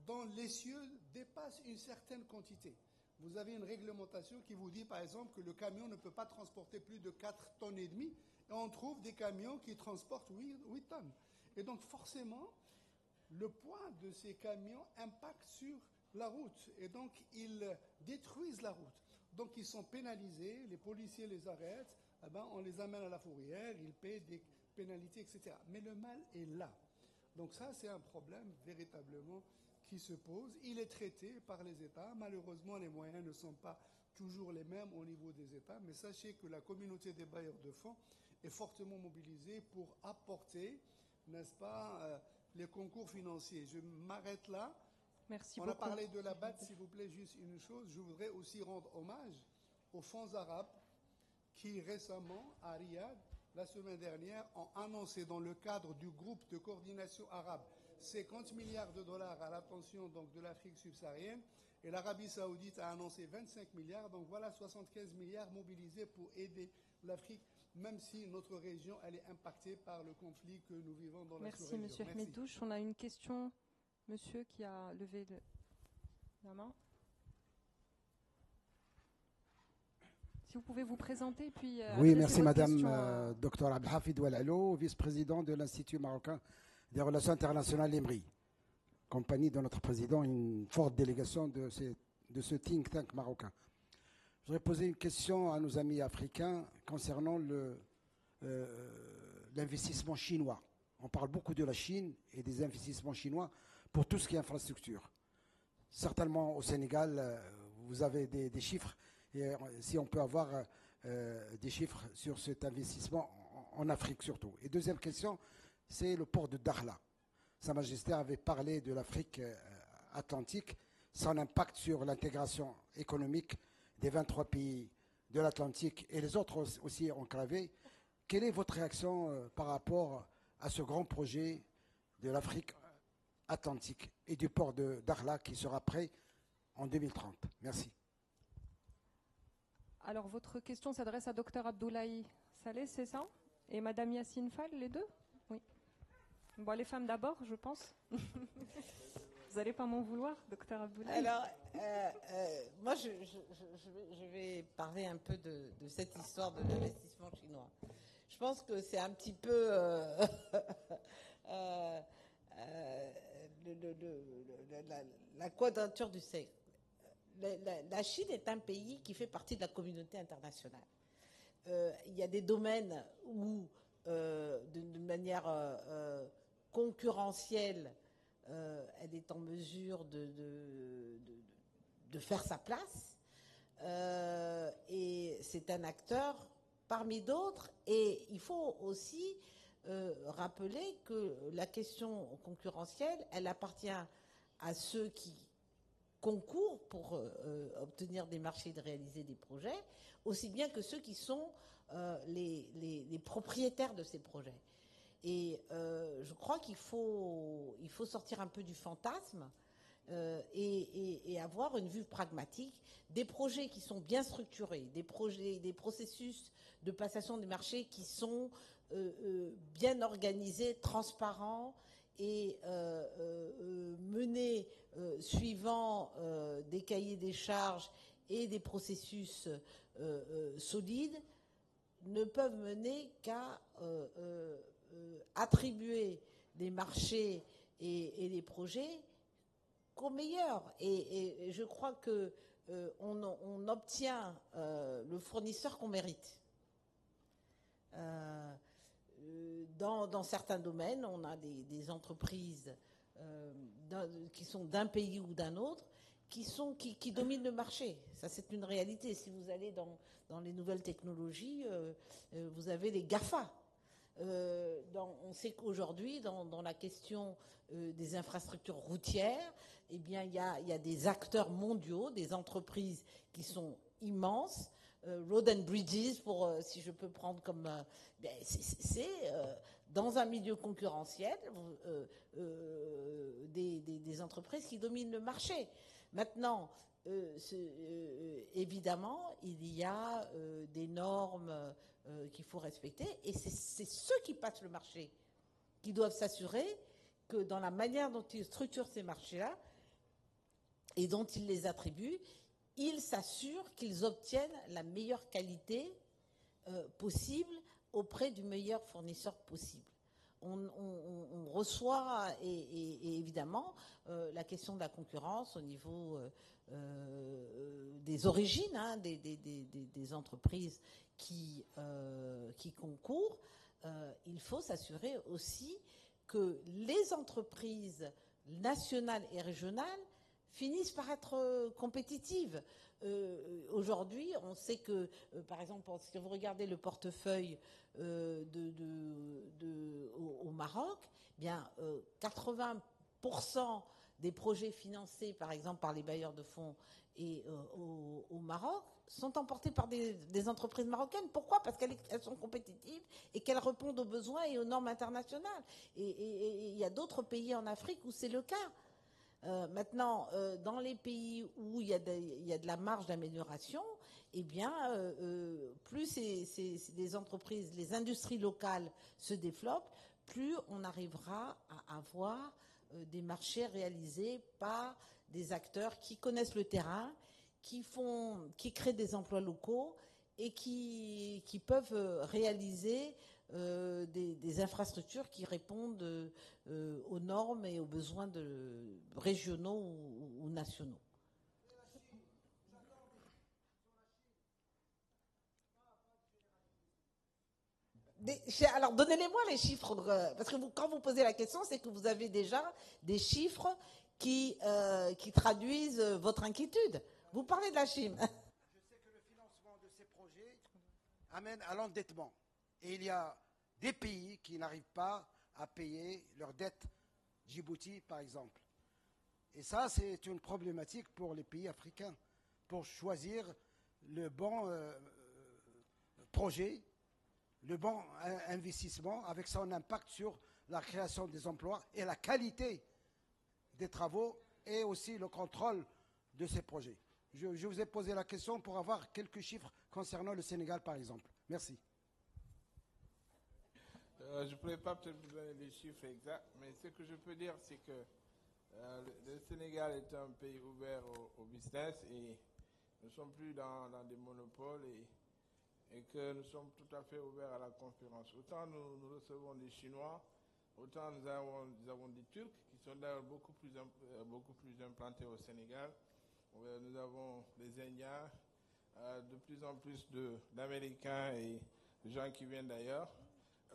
dont l'essieu dépasse une certaine quantité. Vous avez une réglementation qui vous dit, par exemple, que le camion ne peut pas transporter plus de 4,5 tonnes, et on trouve des camions qui transportent 8 tonnes. Et donc, forcément, le poids de ces camions impacte sur la route, et donc ils détruisent la route. Donc, ils sont pénalisés, les policiers les arrêtent, eh ben, on les amène à la fourrière, ils paient des pénalités, etc. Mais le mal est là. Donc ça, c'est un problème véritablement qui se pose. Il est traité par les États. Malheureusement, les moyens ne sont pas toujours les mêmes au niveau des États. Mais sachez que la communauté des bailleurs de fonds est fortement mobilisée pour apporter, n'est-ce pas, les concours financiers. Je m'arrête là. Merci beaucoup. On a parlé de la BAD, s'il vous plaît, juste une chose. Je voudrais aussi rendre hommage aux fonds arabes qui récemment, à Riyad, la semaine dernière, ont annoncé dans le cadre du groupe de coordination arabe 50 milliards de dollars à l'attention donc de l'Afrique subsaharienne, et l'Arabie saoudite a annoncé 25 milliards, donc voilà 75 milliards mobilisés pour aider l'Afrique, même si notre région elle est impactée par le conflit que nous vivons dans la sous-région. Merci Monsieur Ahmedouche. On a une question, monsieur qui a levé la main. Si vous pouvez vous présenter, puis oui, merci Madame Dr Abdelhafid Oualalo, vice-président de l'Institut marocain des relations internationales l'IMRI, compagnie de notre président, une forte délégation de ce think tank marocain. Je voudrais poser une question à nos amis africains concernant l'investissement chinois. On parle beaucoup de la Chine et des investissements chinois pour tout ce qui est infrastructure. Certainement au Sénégal, vous avez des chiffres. Et si on peut avoir des chiffres sur cet investissement en Afrique surtout. Et deuxième question, c'est le port de Dakhla. Sa Majesté avait parlé de l'Afrique atlantique, son impact sur l'intégration économique des 23 pays de l'Atlantique et les autres aussi enclavés. Quelle est votre réaction par rapport à ce grand projet de l'Afrique atlantique et du port de Dakhla qui sera prêt en 2030 ? Merci. Alors, votre question s'adresse à Dr Abdoulaye Saleh, c'est ça? Et Madame Yassine Fall, les deux? Oui. Bon, les femmes d'abord, je pense. Vous n'allez pas m'en vouloir, Dr Abdoulaye? Alors, moi, je vais parler un peu de cette histoire de l'investissement chinois. Je pense que c'est un petit peu la quadrature du cercle. la Chine est un pays qui fait partie de la communauté internationale. Il y a des domaines où, de manière concurrentielle, elle est en mesure de faire sa place. Et c'est un acteur parmi d'autres. Et il faut aussi rappeler que la question concurrentielle, elle appartient à ceux qui concourent pour obtenir des marchés, de réaliser des projets, aussi bien que ceux qui sont les propriétaires de ces projets. Et je crois qu'il faut sortir un peu du fantasme et avoir une vue pragmatique des projets qui sont bien structurés, des processus de passation des marchés qui sont bien organisés, transparents et menés suivant des cahiers des charges et des processus solides, ne peuvent mener qu'à attribuer des marchés et des projets qu'aux meilleurs. Et je crois que on obtient le fournisseur qu'on mérite. Dans certains domaines, on a des entreprises qui sont d'un pays ou d'un autre qui dominent le marché. Ça, c'est une réalité. Si vous allez dans les nouvelles technologies, vous avez les GAFA. On sait qu'aujourd'hui, dans la question des infrastructures routières, eh bien, il y a des acteurs mondiaux, des entreprises qui sont immenses. Road and Bridges, si je peux prendre comme... c'est dans un milieu concurrentiel des entreprises qui dominent le marché. Maintenant, évidemment, il y a des normes qu'il faut respecter, et c'est ceux qui passent le marché qui doivent s'assurer que dans la manière dont ils structurent ces marchés-là et dont ils les attribuent, ils s'assurent qu'ils obtiennent la meilleure qualité possible auprès du meilleur fournisseur possible. On reçoit, et évidemment, la question de la concurrence au niveau des origines, hein, des entreprises qui concourent. Il faut s'assurer aussi que les entreprises nationales et régionales finissent par être compétitives. Aujourd'hui, on sait que, par exemple, si vous regardez le portefeuille au Maroc, eh bien 80% des projets financés, par exemple, par les bailleurs de fonds et au Maroc, sont emportés par des entreprises marocaines. Pourquoi ? Parce qu'elles sont compétitives et qu'elles répondent aux besoins et aux normes internationales. Et il y a d'autres pays en Afrique où c'est le cas. Maintenant, dans les pays où il y a de la marge d'amélioration, eh bien, plus les entreprises, les industries locales se développent, plus on arrivera à avoir des marchés réalisés par des acteurs qui connaissent le terrain, qui créent des emplois locaux et qui peuvent réaliser des infrastructures qui répondent aux normes et aux besoins régionaux ou nationaux. Alors, donnez-les-moi les chiffres, parce que quand vous posez la question, c'est que vous avez déjà des chiffres qui traduisent votre inquiétude. Vous parlez de la Chine. Je sais que le financement de ces projets amène à l'endettement. Et il y a des pays qui n'arrivent pas à payer leurs dettes, Djibouti par exemple. Et ça, c'est une problématique pour les pays africains, pour choisir le bon projet, le bon investissement avec son impact sur la création des emplois et la qualité des travaux et aussi le contrôle de ces projets. Je vous ai posé la question pour avoir quelques chiffres concernant le Sénégal, par exemple. Merci. Je ne pourrais pas peut-être vous donner les chiffres exacts, mais ce que je peux dire, c'est que le Sénégal est un pays ouvert au business et nous ne sommes plus dans des monopoles et que nous sommes tout à fait ouverts à la concurrence. Autant nous recevons des Chinois, autant nous avons des Turcs qui sont d'ailleurs beaucoup plus implantés au Sénégal. Nous avons des Indiens, de plus en plus d'Américains et de gens qui viennent d'ailleurs.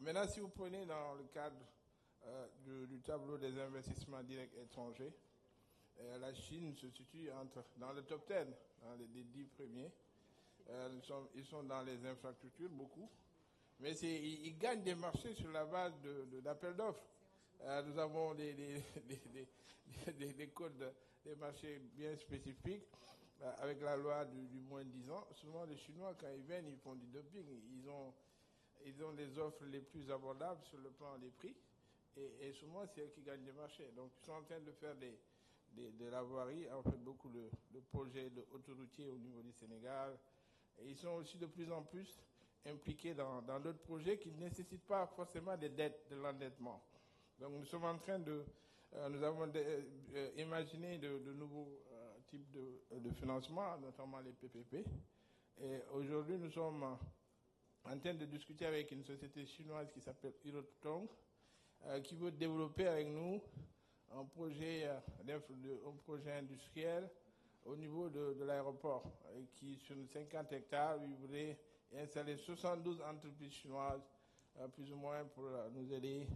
Maintenant, si vous prenez dans le cadre du tableau des investissements directs étrangers, la Chine se situe dans le top 10, dans les 10 premiers. Ils sont dans les infrastructures, beaucoup. Mais ils gagnent des marchés sur la base d'appels d'offres. Nous avons des codes, des marchés bien spécifiques avec la loi du moins 10 ans. Souvent, les Chinois, quand ils viennent, ils font du dumping. Ils ont les offres les plus abordables sur le plan des prix. Et souvent, c'est eux qui gagnent des marchés. Donc, ils sont en train de faire de la voirie, en fait, beaucoup de projets autoroutiers au niveau du Sénégal. Et ils sont aussi de plus en plus impliqués dans d'autres projets qui ne nécessitent pas forcément des dettes, de l'endettement. Donc, nous sommes en train nous avons imaginé de nouveaux types de financement, notamment les PPP. Et aujourd'hui, nous sommes en train de discuter avec une société chinoise qui s'appelle Hirotong, qui veut développer avec nous un projet industriel au niveau de l'aéroport, qui sur 50 hectares, il voudrait installer 72 entreprises chinoises, plus ou moins pour nous aider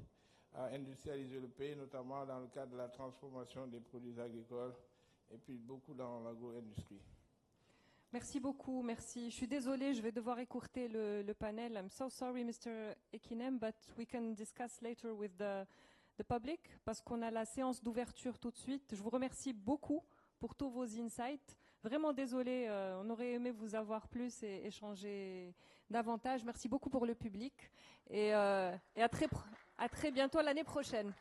à industrialiser le pays, notamment dans le cadre de la transformation des produits agricoles et puis beaucoup dans l'agro-industrie. Merci beaucoup, merci. Je suis désolée, je vais devoir écourter le panel. I'm so sorry, Mr. Ekinem, but we can discuss later with the public, parce qu'on a la séance d'ouverture tout de suite. Je vous remercie beaucoup pour tous vos insights. Vraiment désolée, on aurait aimé vous avoir plus et échanger davantage. Merci beaucoup pour le public et à très bientôt l'année prochaine.